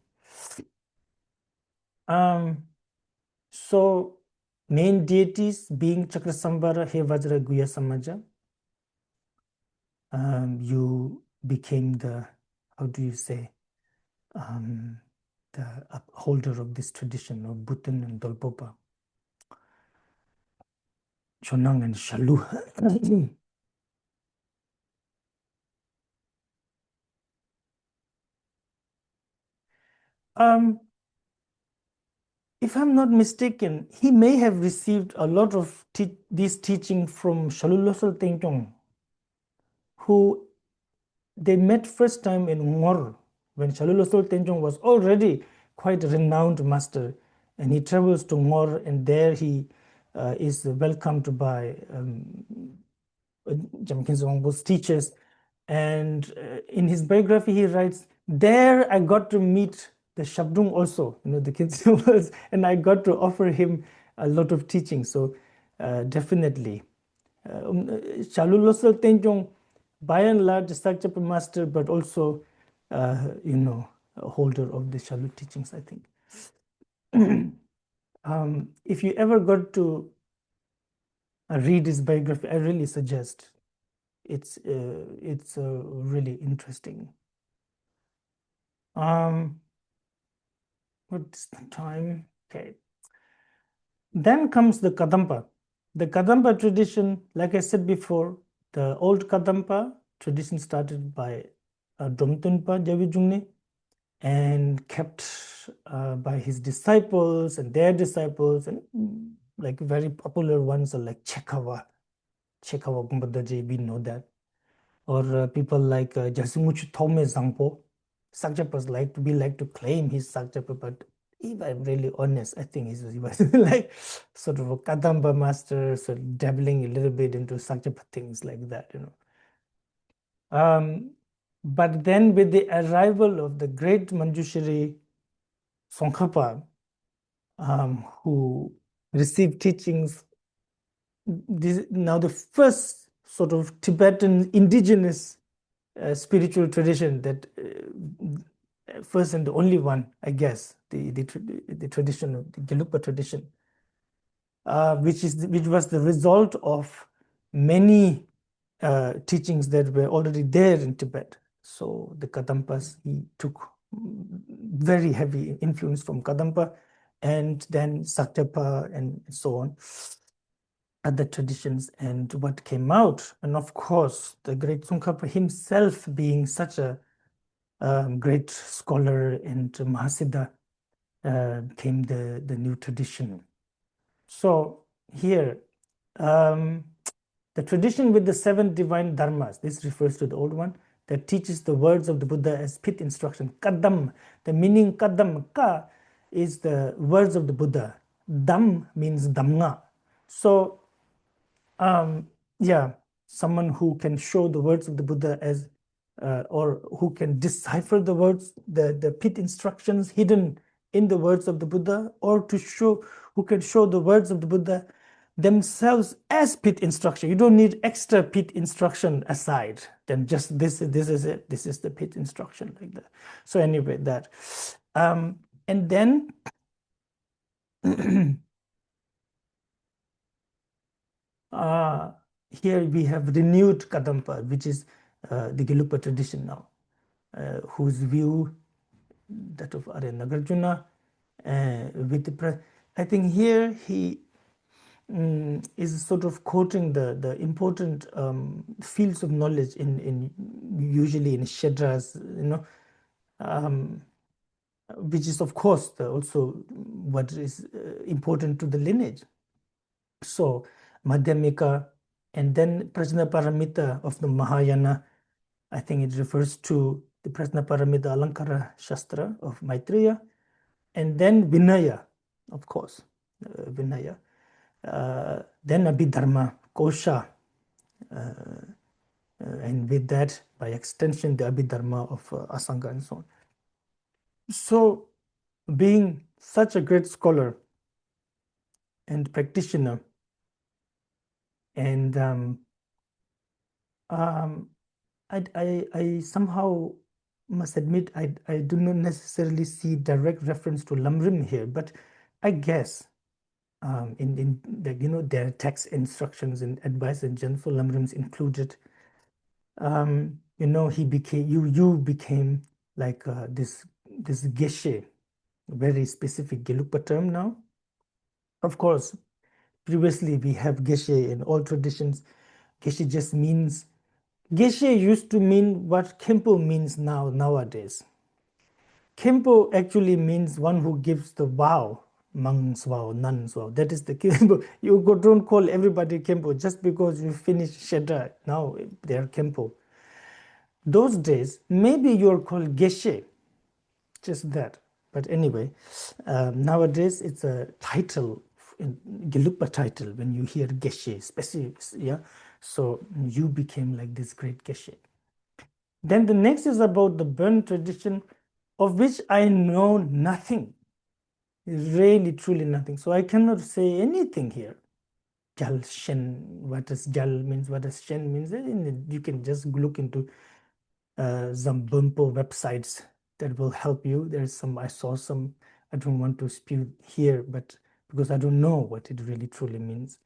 So main deities being Chakrasambhara, He Vajra, Guya Samaja. You became the, how do you say, the upholder of this tradition of Bhutan and Dolpopa, Chonang and Shalu. If I'm not mistaken, he may have received a lot of this teaching from Shalu Losal Tengtong, who they met first time in Ngor, when Shalu Losal Tengtong was already quite a renowned master, and he travels to Ngor, and there he is welcomed by Jamyang Khyentse Wangpo's teachers. And in his biography, he writes, there I got to meet the Shabdung also, the Khyentse words, and I got to offer him a lot of teaching. So definitely. Shalu Losal Tengtong, by and large, a Sakchapa master, but also, a holder of the Shalu teachings, I think. If you ever got to read his biography, I really suggest. It's really interesting. What's the time? Okay. Then comes the Kadampa. The Kadampa tradition, like I said before, the old Kadampa tradition started by Dromtunpa Javijungne and kept by his disciples and their disciples, and like very popular ones are like Chekawa Gumbadaji, we know that. Or people like Jasimuchu Tome Zangpo. Sakchapas like to claim he's Sakchapa, but if I'm really honest, I think he was like sort of a Kadamba master, sort of dabbling a little bit into Sakchapa things like that, But then with the arrival of the great Manjushri Songkhapa, who received teachings, now the first sort of Tibetan indigenous spiritual tradition that first and the only one, I guess, the tradition of the Gelugpa tradition, which was the result of many teachings that were already there in Tibet. So the Kadampas, he took very heavy influence from Kadampa, and then Sakyapa and so on, other traditions, and what came out. And of course, the great Tsongkhapa himself being such a great scholar and Mahasiddha, came the new tradition. So here, the tradition with the 7 divine dharmas, this refers to the old one, that teaches the words of the Buddha as pit instruction. Kadam, the meaning kadam, ka, is the words of the Buddha. Dam means damga. So, yeah, someone who can show the words of the Buddha as, or who can decipher the words, the pit instructions hidden in the words of the Buddha, or who can show the words of the Buddha themselves as pit instruction. You don't need extra pit instruction aside. Then just this is it. This is the pit instruction, like that. So anyway, that. And then here we have renewed Kadampa, which is the Gelugpa tradition now, whose view, that of Arya Nagarjuna, with the I think here he is sort of quoting the important fields of knowledge in usually in Shedras, which is of course also what is important to the lineage. So Madhyamika and then Prajna Paramita of the Mahayana, I think it refers to the Prajna Paramita Alankara Shastra of Maitreya, and then Vinaya, of course, Vinaya. Then Abhidharma, Kosha, and with that, by extension, the Abhidharma of Asanga and so on. So, being such a great scholar and practitioner, and I somehow must admit I do not necessarily see direct reference to Lamrim here, but I guess in the, their text instructions and advice and general Lamrims included. He became you became like this geshe, very specific Gelugpa term now. Of course, previously we have geshe in all traditions. Geshe just means geshe used to mean what Khenpo means nowadays. Khenpo actually means one who gives the vow, monks vow, nuns vow. That is the Khenpo. You don't call everybody Khenpo just because you finish Shedra. Now they are Khenpo. Those days, maybe you're called Geshe, just that. But anyway, nowadays it's a title, Gelugpa title, when you hear Geshe, especially, yeah. So you became like this great Geshe. Then the next is about the Burn tradition, of which I know nothing, really, truly nothing. So I cannot say anything here. Gyal Shen, what does Gyal means, what does Shen means? You can just look into Zambumpo websites that will help you. There's some, I saw some, I don't want to spew here, but because I don't know what it really truly means.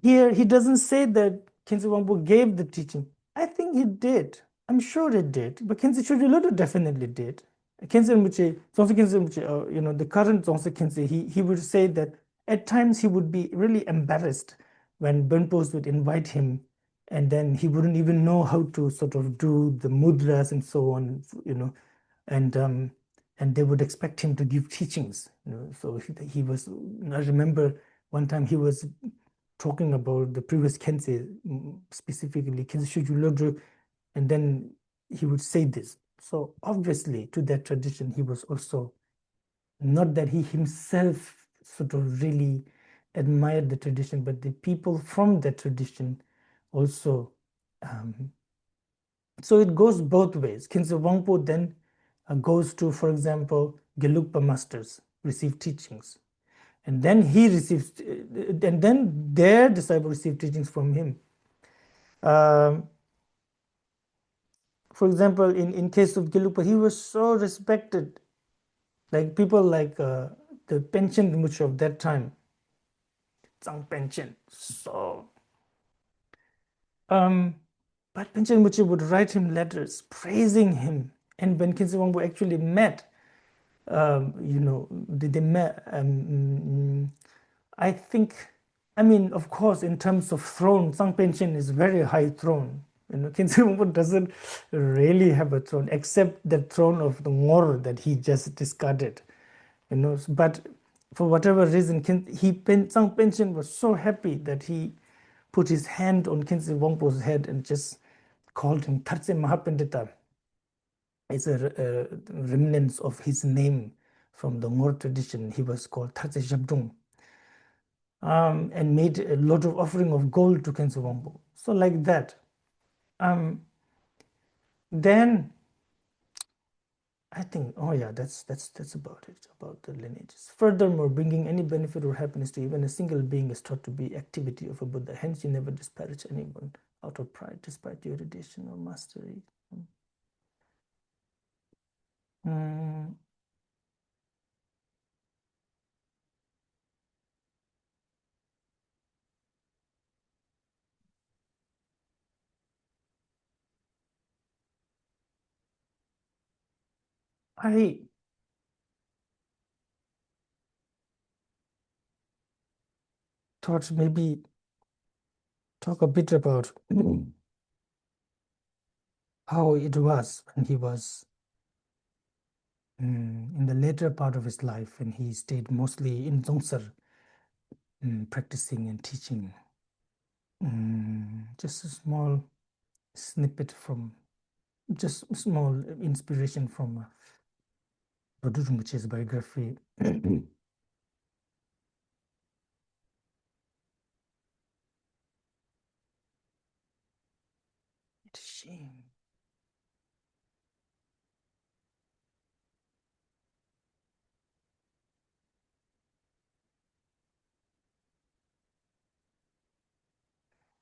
Here, he doesn't say that Khyentse Wangpo gave the teaching. I think he did. I'm sure he did. But Khyentse Chögyal Lodrö definitely did. Khyentse Rinpoche, Dzongse Khyentse Rinpoche, the current Dzongse Khyentse, he would say that at times he would be really embarrassed when Bonpos would invite him, and then he wouldn't even know how to sort of do the mudras and so on, and they would expect him to give teachings. So he was. I remember one time he was talking about the previous Khyentse, specifically Khyentse Chögyal Lodrö, and then he would say this. So obviously, to that tradition, he was also, not that he himself sort of really admired the tradition, but the people from that tradition also. So it goes both ways. Khyentse Wangpo then goes to, for example, Gelugpa masters, receive teachings. And then he receives, and then their disciple received teachings from him. For example, in case of Gelugpa, he was so respected. Like people like the Panchen Rinpoche of that time, Tsang Panchen. So, but Panchen Rinpoche would write him letters praising him. And when Khyentse Wangpo actually met, they met. I think, I mean, of course, in terms of throne, Tsang Panchen is very high throne. Khyentse Wangpo doesn't really have a throne except the throne of the Ngor that he just discarded. But for whatever reason, Tsang Panchen was so happy that he put his hand on Khyentse Wangpo's head and just called him Tartse Mahapandita. It's a remnants of his name from the Ngor tradition. He was called Tartse Shabdung, and made a lot of offering of gold to Khyentse Wangpo. So like that. Then I think, oh yeah, that's about it, about the lineages. Furthermore, bringing any benefit or happiness to even a single being is thought to be activity of a Buddha. Hence, you never disparage anyone out of pride, despite your erudition or mastery. I thought maybe talk a bit about how it was when he was in the later part of his life, and he stayed mostly in Dzongser, practicing and teaching. Just a small snippet from, just small inspiration from Guru Rinpoche's biography. It's a shame.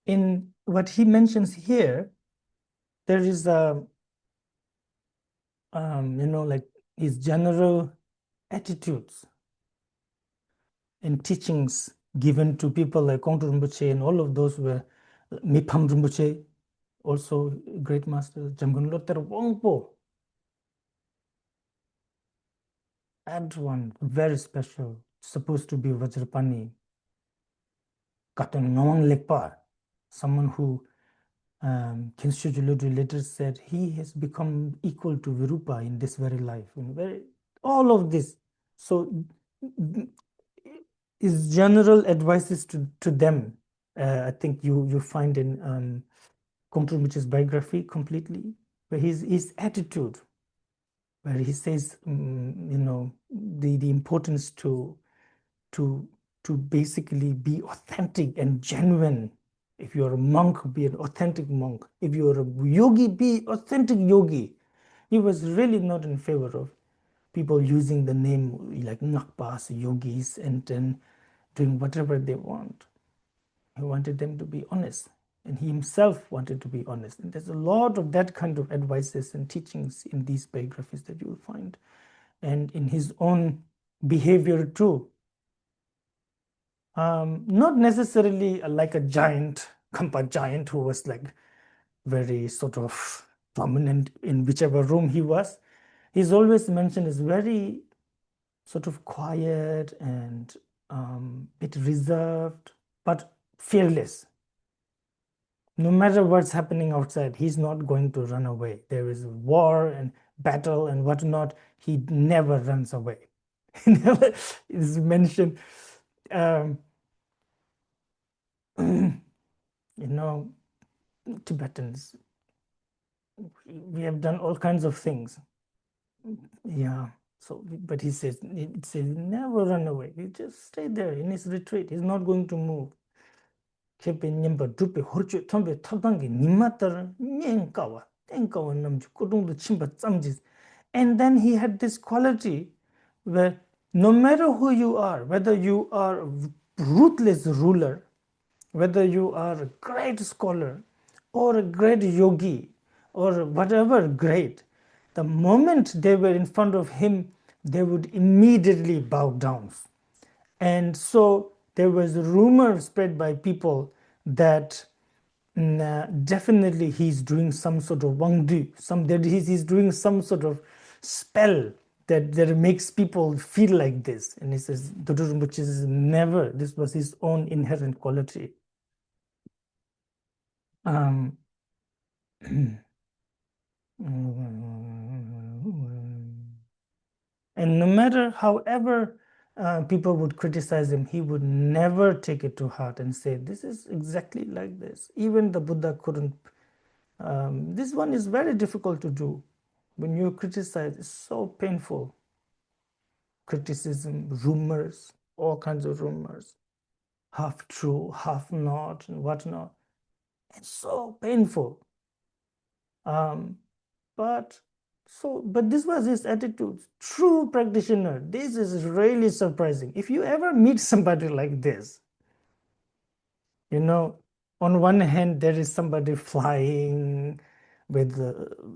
In what he mentions here, there is a, like his general attitudes and teachings given to people like Kongtrul Rinpoche, and all of those were Mipham Rinpoche, also great master, Jamgön Kongtrul Lodrö Wangpo. That one, very special, supposed to be Vajrapani. Katong Ngawang Lekpa, someone who Khyentse Wangpo later said he has become equal to Virupa in this very life. All of this. So his general advices to them, I think you find in Kongtrul Rinpoche's biography completely, where his attitude, where he says, the importance to basically be authentic and genuine. If you're a monk, be an authentic monk. If you're a yogi, be authentic yogi. He was really not in favor of people using the name like Nakpas, yogis, and then doing whatever they want. He wanted them to be honest, and he himself wanted to be honest. And there's a lot of that kind of advices and teachings in these biographies that you'll find, and in his own behavior too. Not necessarily like a giant, Kampa giant who was like very sort of dominant in whichever room he was. He's always mentioned as very sort of quiet and bit reserved, but fearless. No matter what's happening outside, he's not going to run away. There is war and battle and whatnot. He never runs away. He never is mentioned. Tibetans, we have done all kinds of things. Yeah. So, but he says, never run away. He just stay there in his retreat. He's not going to move. And then he had this quality where no matter who you are, whether you are a ruthless ruler, whether you are a great scholar or a great yogi or whatever great, the moment they were in front of him, they would immediately bow down. And so there was a rumor spread by people that definitely he's doing some sort of wangdu, he's doing some sort of spell that makes people feel like this. And he says, Guru Rinpoche is never, this was his own inherent quality. And no matter however people would criticize him, he would never take it to heart and say, this is exactly like this. Even the Buddha couldn't. This one is very difficult to do. When you criticize, it's so painful. Criticism, rumors, all kinds of rumors, half true, half not, and whatnot. It's so painful. But this was his attitude. True practitioner. This is really surprising. If you ever meet somebody like this, on one hand, there is somebody flying with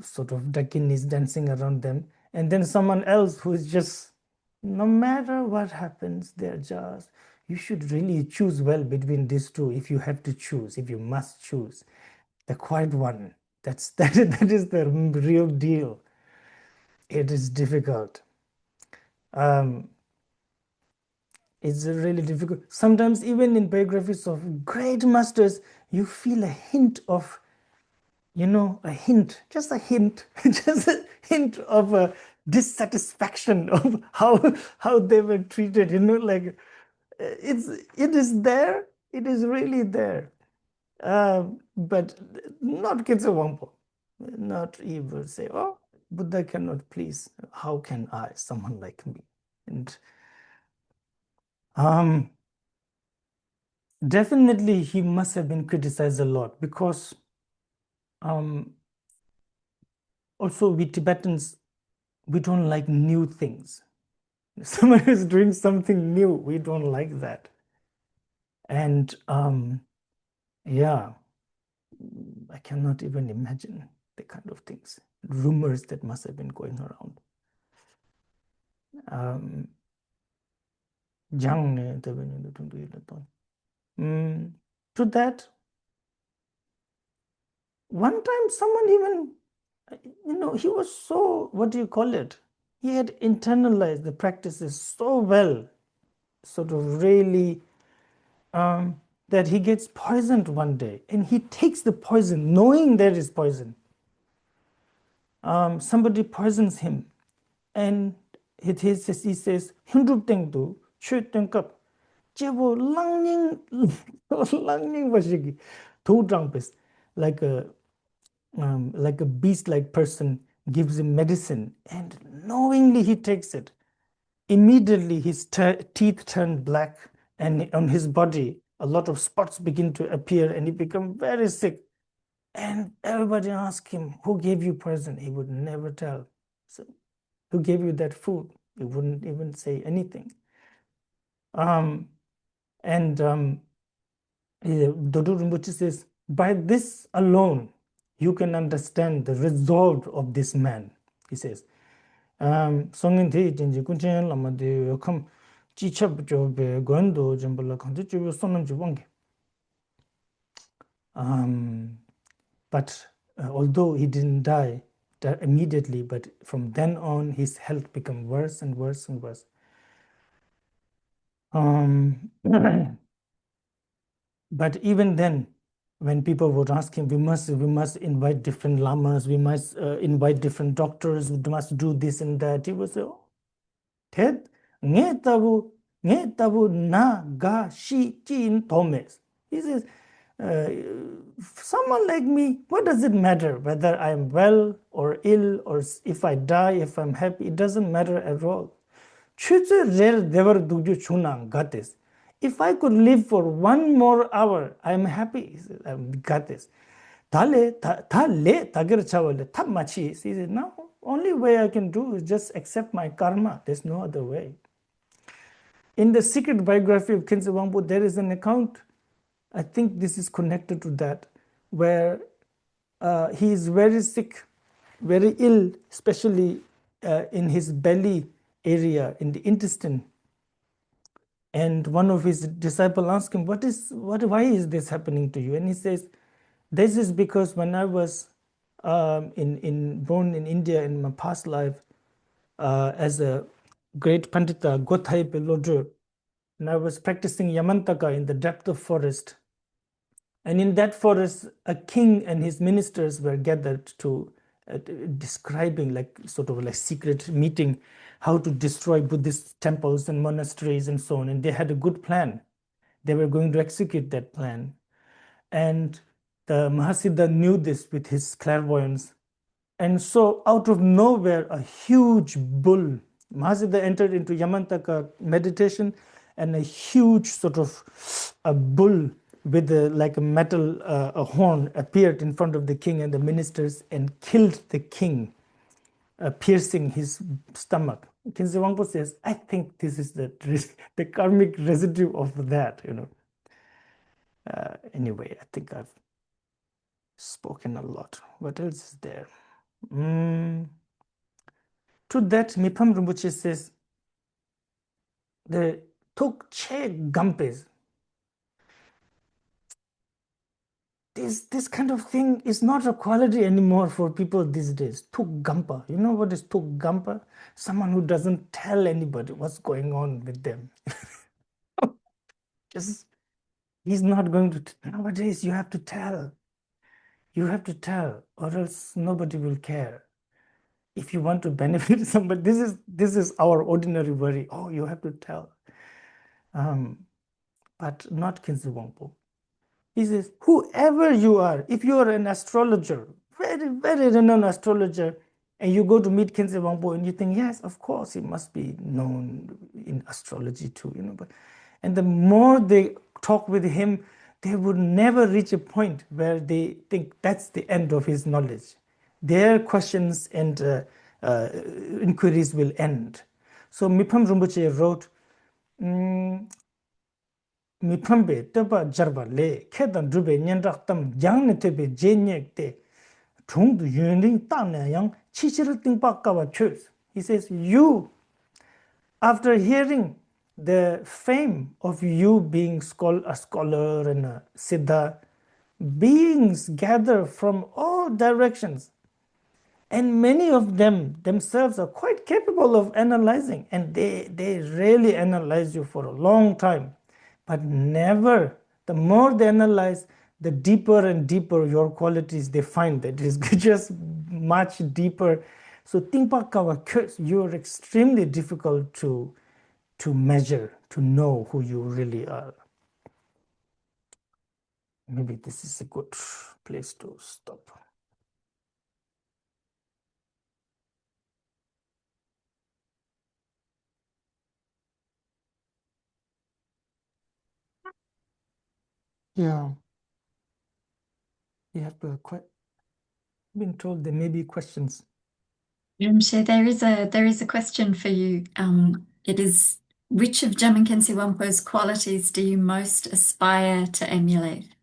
sort of dakinis dancing around them, and then someone else who is just, no matter what happens, they're just, you should really choose well between these two if you have to choose, if you must choose. The quiet one, that is the real deal. It is difficult. It's really difficult. Sometimes even in biographies of great masters, you feel a hint of, a hint, just a hint, just a hint of a dissatisfaction of how they were treated, like it is there, it is really there. But not Khyentse Wangpo. Not even say, oh, Buddha cannot please. How can I, someone like me? And definitely he must have been criticized a lot because also we Tibetans, we don't like new things. Someone is doing something new, we don't like that. And yeah, I cannot even imagine the kind of things, rumors that must have been going around. To that, one time someone even, he was so, what do you call it? He had internalized the practices so well, sort of really, that he gets poisoned one day and he takes the poison knowing there is poison. Somebody poisons him and he says, Hinduptengdu, Chutengkap, Jebo Langning Langning Vashigi, Tudrangpis, like a beast-like person gives him medicine, and knowingly he takes it. Immediately his teeth turn black, and on his body a lot of spots begin to appear, and he becomes very sick. And everybody asks him, who gave you poison? He would never tell. So, who gave you that food? He wouldn't even say anything. Guru Rinpoche says, by this alone, you can understand the resolve of this man. He says, Songin te jinji kunchen lama de kam chichab jobe gondo jambala kanti jobe sonam jubonge. But although he didn't die immediately, but from then on, his health became worse and worse and worse. But even then, when people would ask him, we must invite different lamas, we must invite different doctors, we must do this and that, he would say, oh, Ted, nge tabu na ga shi chin thomes. He says, someone like me, what does it matter whether I'm well or ill, or if I die, if I'm happy? It doesn't matter at all. If I could live for one more hour, I'm happy. I've got this. He said, no, only way I can do is just accept my karma. There's no other way. In the secret biography of Khyentse Wangpo, there is an account, I think this is connected to that, where he is very sick, very ill, especially in his belly area, in the intestine. And one of his disciples asked him, why is this happening to you? And he says, this is because when I was born in India in my past life as a great Pandita, Gotthai Lodrö, and I was practicing Yamantaka in the depth of forest. And in that forest, a king and his ministers were gathered to describing sort of like secret meeting how to destroy Buddhist temples and monasteries and so on. And they had a good plan. They were going to execute that plan. And the Mahasiddha knew this with his clairvoyance. And so out of nowhere, a huge bull, Mahasiddha entered into Yamantaka meditation, and a huge sort of a bull with like a metal a horn appeared in front of the king and the ministers and killed the king, piercing his stomach. Khyentse Wangpo says, I think this is the karmic residue of that, Anyway, I think I've spoken a lot. What else is there? To that, Mipham Rinpoche says, the Tok Che Gampes, this kind of thing is not a quality anymore for people these days. Tuk Gampa. You know what is Tuk Gampa? Someone who doesn't tell anybody what's going on with them. Just, he's not going to, nowadays you have to tell. You have to tell, or else nobody will care. If you want to benefit somebody, this is our ordinary worry. Oh, you have to tell. But not Khyentse Wangpo. He says, whoever you are, if you are an astrologer, very, very renowned astrologer, and you go to meet Khyentse Wangpo and you think, yes, of course, he must be known in astrology too, and the more they talk with him, they would never reach a point where they think that's the end of his knowledge. Their questions and inquiries will end. So Mipham Rinpoche wrote, Miphambe teba jarba le kedan drube nyendak tam yang ne tebe jenyek te chung du yunring tang na yang chichir ting pa kawa chus. He says, you, after hearing the fame of you being a scholar and a siddha, beings gather from all directions, and many of them themselves are quite capable of analyzing, and they really analyze you for a long time. But never, the more they analyze, the deeper and deeper your qualities they find that it is just much deeper. So Tingpa you're extremely difficult to measure, to know who you really are. Maybe this is a good place to stop. Yeah. You have been told there may be questions. Rinpoche, there is a question for you. It is, which of Jamyang Khyentse Wangpo's qualities do you most aspire to emulate?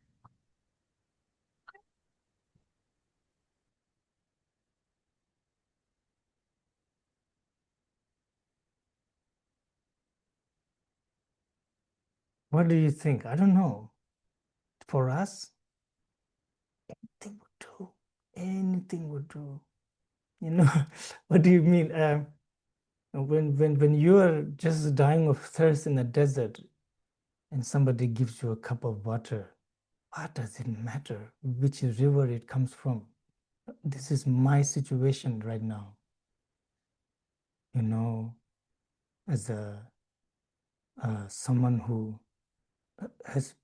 What do you think? I don't know. For us, anything would do. Anything would do. What do you mean? When you are just dying of thirst in the desert and somebody gives you a cup of water, what does it matter which river it comes from? This is my situation right now. As someone who has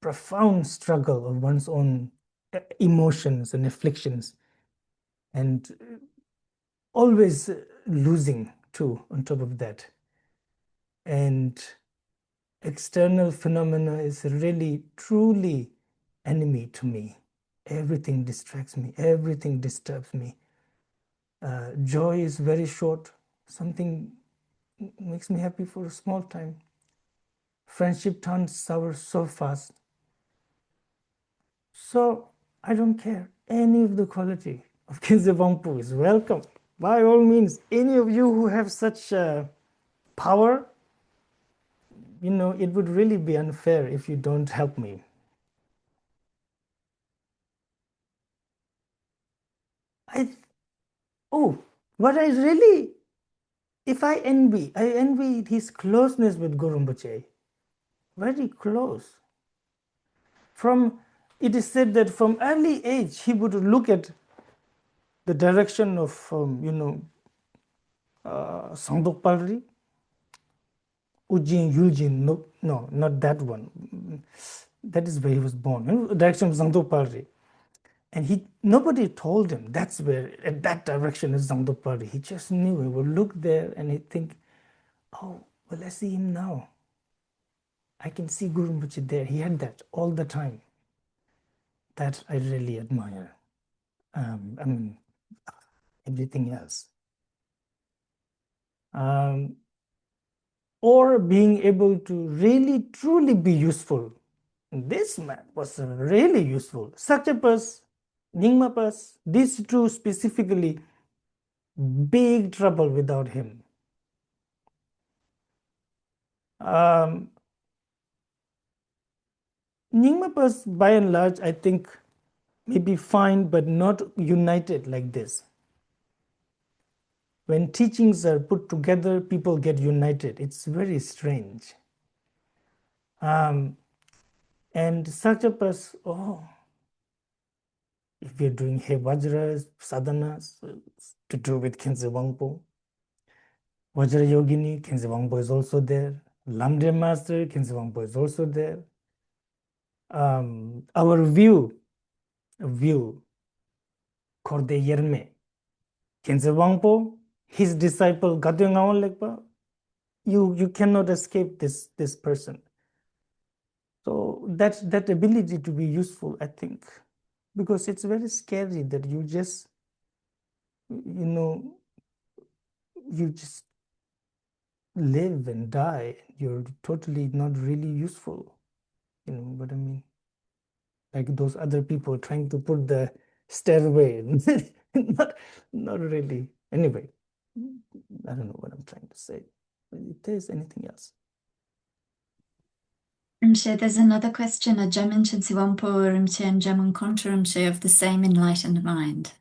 profound struggle of one's own emotions and afflictions, and always losing too on top of that. And external phenomena is really, truly enemy to me. Everything distracts me. Everything disturbs me. Joy is very short. Something makes me happy for a small time. Friendship turns sour so fast. So I don't care. Any of the quality of Khyentse Wangpo is welcome. By all means, any of you who have such power, it would really be unfair if you don't help me. What I really, I envy his closeness with Guru Rinpoche. Very close. It is said that from early age, he would look at the direction of, Sangdok Palri, Ujin, Yuljin, no, not that one. That is where he was born. Direction of Sangdok Palri. And nobody told him that's where, at that direction is Sangdok Palri. He just knew. He would look there and he'd think, oh, well, I see him now. I can see Guru Rinpoche there. He had that all the time. That I really admire. Everything else. Or being able to really, truly be useful. This man was really useful. Sakyapus, Nyingmapas, these two specifically, big trouble without him. Nyingmapas, by and large, I think, may be fine, but not united like this. When teachings are put together, people get united. It's very strange. And such a person, if you're doing He Vajras, sadhanas, to do with Khyentse Wangpo, Vajra Yogini, Khyentse Wangpo is also there. Lamde Master, Khyentse Wangpo is also there. Our view, Korde Yerme, Khyentse Wangpo, his disciple Gadyong Ngawon Lekpa, you cannot escape this person. So that ability to be useful, I think, because it's very scary that you just, you just live and die. You're totally not really useful. You know what I mean? Like those other people trying to put the stairway. Not really. Anyway, I don't know what I'm trying to say. If there's anything else. Rinpoche, there's another question. Are Jamyang Khyentse Wangpo Rinpoche and Jamgön Kongtrul Rinpoche of the same enlightened mind?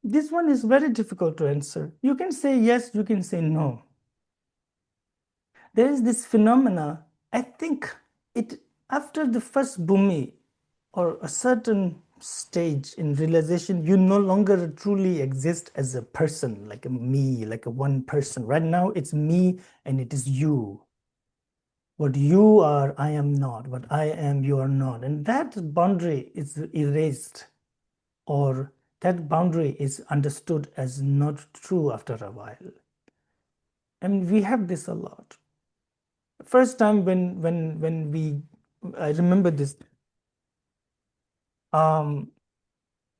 This one is very difficult to answer. You can say yes, you can say no. There is this phenomena, I think after the first bhumi or a certain stage in realization, you no longer truly exist as a person, like a me, like a one person. Right now, it's me and it is you. What you are, I am not. What I am, you are not. And that boundary is erased, or that boundary is understood as not true after a while. And we have this a lot. First time when I remember this,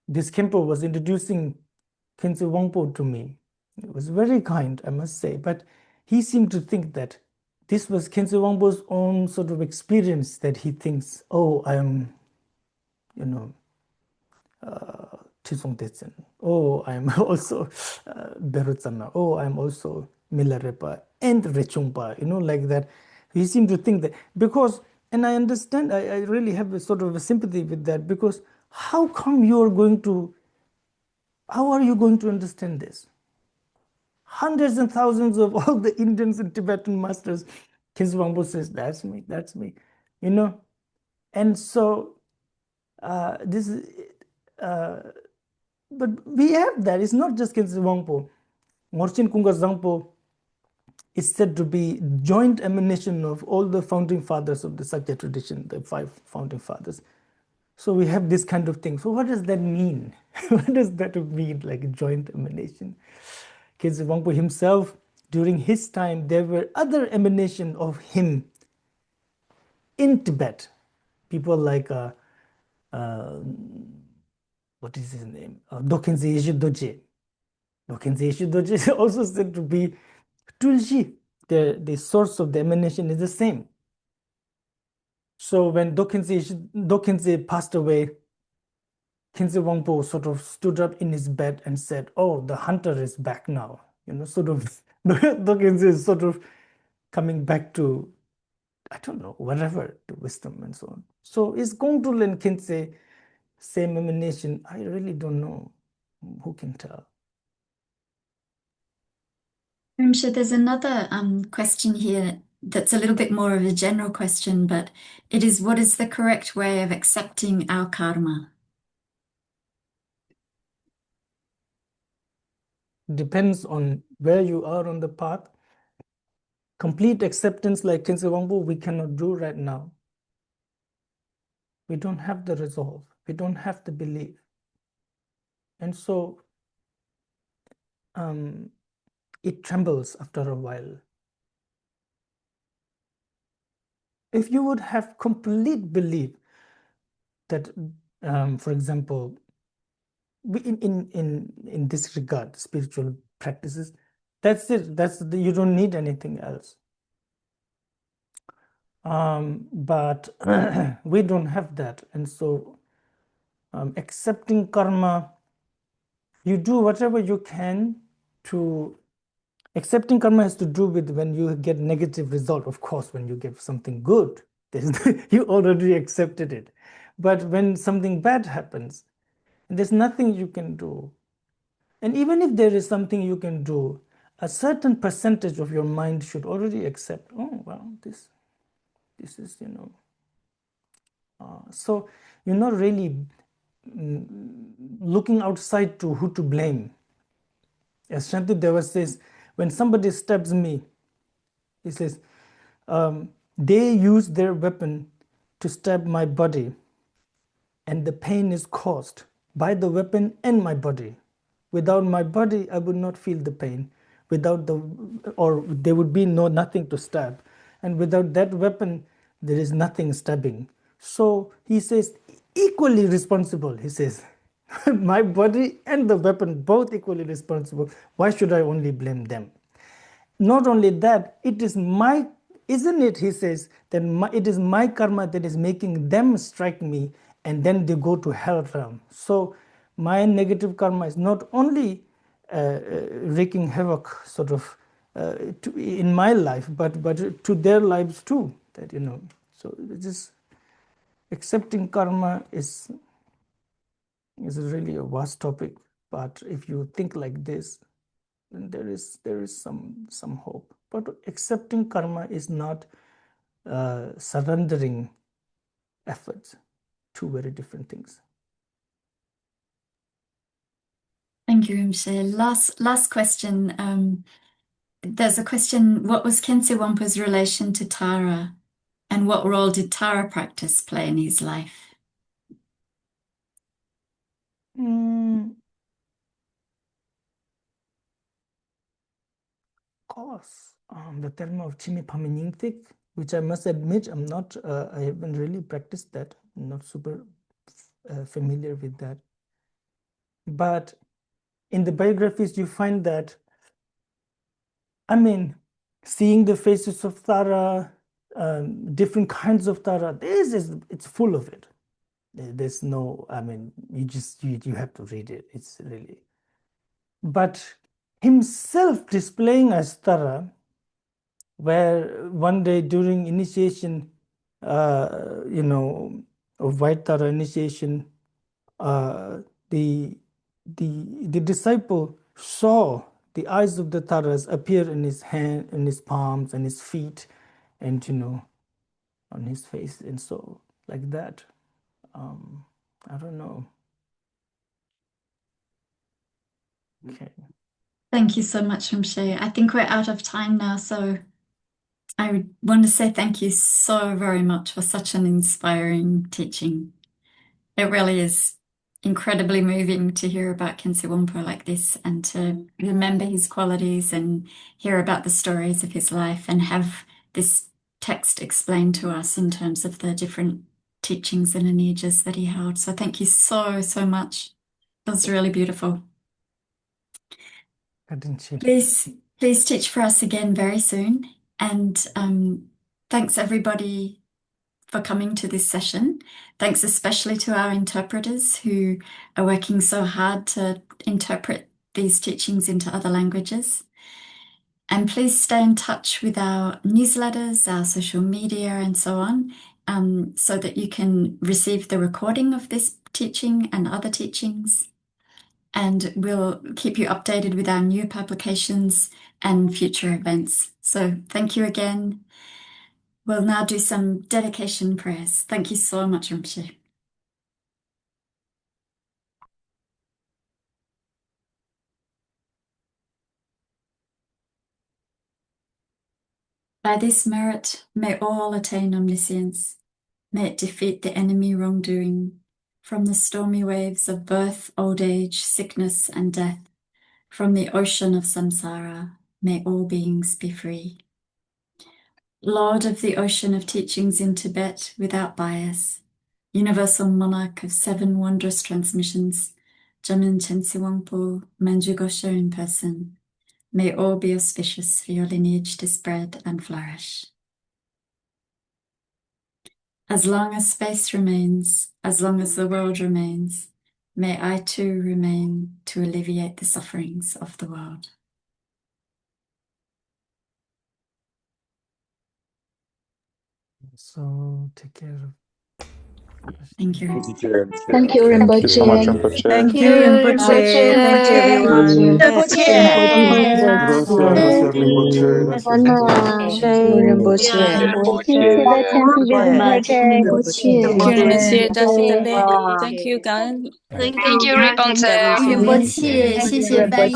this Khenpo was introducing Khyentse Wangpo to me. It was very kind, I must say, but he seemed to think that this was Khyentse Wangpo's own sort of experience, that he thinks, oh, I am, Chisung Tetsen. Oh, I'm also Berutsana. Oh, I'm also Milarepa and Rechungpa, like that. He seemed to think that because, and I understand, I really have a sort of a sympathy with that, because how are you going to understand this? Hundreds and thousands of all the Indians and Tibetan masters, Khyentse Wangpo says, that's me, And so this is, but we have that. It's not just Khyentse Wangpo. Ngorchen Kunga Zangpo is said to be joint emanation of all the founding fathers of the Sakya tradition, the 5 founding fathers. So we have this kind of thing. So what does that mean? What does that mean, like a joint emanation? Khyentse Wangpo himself, during his time, there were other emanation of him in Tibet. People like, what is his name? Dokhyentse Yeshe Doje. Dokhyentse Yeshe Doje is also said to be Tulshi. The source of the emanation is the same. So when Dokhyentse passed away, Khyentse Wangpo sort of stood up in his bed and said, oh, the hunter is back now. Sort of, Dokhyentse is sort of coming back to, I don't know, whatever, to wisdom and so on. So is Kongtrul and Khyentse same emanation? I really don't know. Who can tell? Rinpoche, there's another question here that's a little bit more of a general question, but it is, what is the correct way of accepting our karma? Depends on where you are on the path. Complete acceptance like Khyentse Wangpo, we cannot do right now. We don't have the resolve. We don't have the belief. And so it trembles after a while. If you would have complete belief that, for example, in this regard, spiritual practices, that's it. You don't need anything else. But we don't have that. And so accepting karma, you do whatever you can to accepting karma has to do with when you get negative result. Of course, when you get something good, you already accepted it. But when something bad happens, there's nothing you can do. And even if there is something you can do, a certain percentage of your mind should already accept, oh, well, this is, so you're not really looking outside to who to blame. As Shantideva says, when somebody stabs me, he says, they use their weapon to stab my body, and the pain is caused by the weapon and my body. Without my body, I would not feel the pain. Or there would be nothing to stab. And without that weapon, there is nothing stabbing. So he says, equally responsible, he says. My body and the weapon, both equally responsible. Why should I only blame them? Not only that, it is my, isn't it, he says, that it is my karma that is making them strike me, and then they go to hell realm. So my negative karma is not only wreaking havoc sort of in my life, but to their lives too. That, so just accepting karma is really a vast topic. But if you think like this, then there is some hope. But accepting karma is not surrendering efforts. Two very different things. Thank you, Rinpoche. Last question. There's a question, what was Khyentse Wangpo's relation to Tara? And what role did Tara practice play in his life? Of course. The term of Chimi Pamenyingtik, which I must admit, I haven't really practiced that. I'm not super familiar with that. But in the biographies, you find that, seeing the faces of Tara, different kinds of Tara, it's full of it. There's no, you have to read it. It's really. But himself displaying as Tara, where one day during initiation, of White Tara initiation, the disciple saw the eyes of the Taras appear in his hand, in his palms, and his feet, and on his face, and so like that. I don't know. Okay. Thank you so much, Rinpoche. I think we're out of time now, so I want to say thank you so very much for such an inspiring teaching. It really is incredibly moving to hear about Khyentse Wangpo like this and to remember his qualities and hear about the stories of his life and have this text explained to us in terms of the different teachings and lineages that he held. So thank you so, so much. That was really beautiful. Please teach for us again very soon. And thanks everybody for coming to this session. Thanks especially to our interpreters who are working so hard to interpret these teachings into other languages. And please stay in touch with our newsletters, our social media, and so on, so that you can receive the recording of this teaching and other teachings. And we'll keep you updated with our new publications and future events. So thank you again. We'll now do some dedication prayers. Thank you so much, Rinpoche. By this merit, may all attain omniscience. May it defeat the enemy wrongdoing. From the stormy waves of birth, old age, sickness, and death, from the ocean of samsara, may all beings be free. Lord of the ocean of teachings in Tibet without bias, universal monarch of 7 wondrous transmissions, Jamyang Khyentse Wangpo, Manju Gosho in person, may all be auspicious for your lineage to spread and flourish. As long as space remains, as long as the world remains, may I too remain to alleviate the sufferings of the world. So take care of Thank you. Thank you, Rinpoche. so much, Rinpoche. Thank you, Rinpoche. Thank you, everyone. Rinpoche. Thank you, Monsieur Dr. Beck. Thank you, Gan. Thank you, Rinpoche. Rinpoche, 谢谢翻译。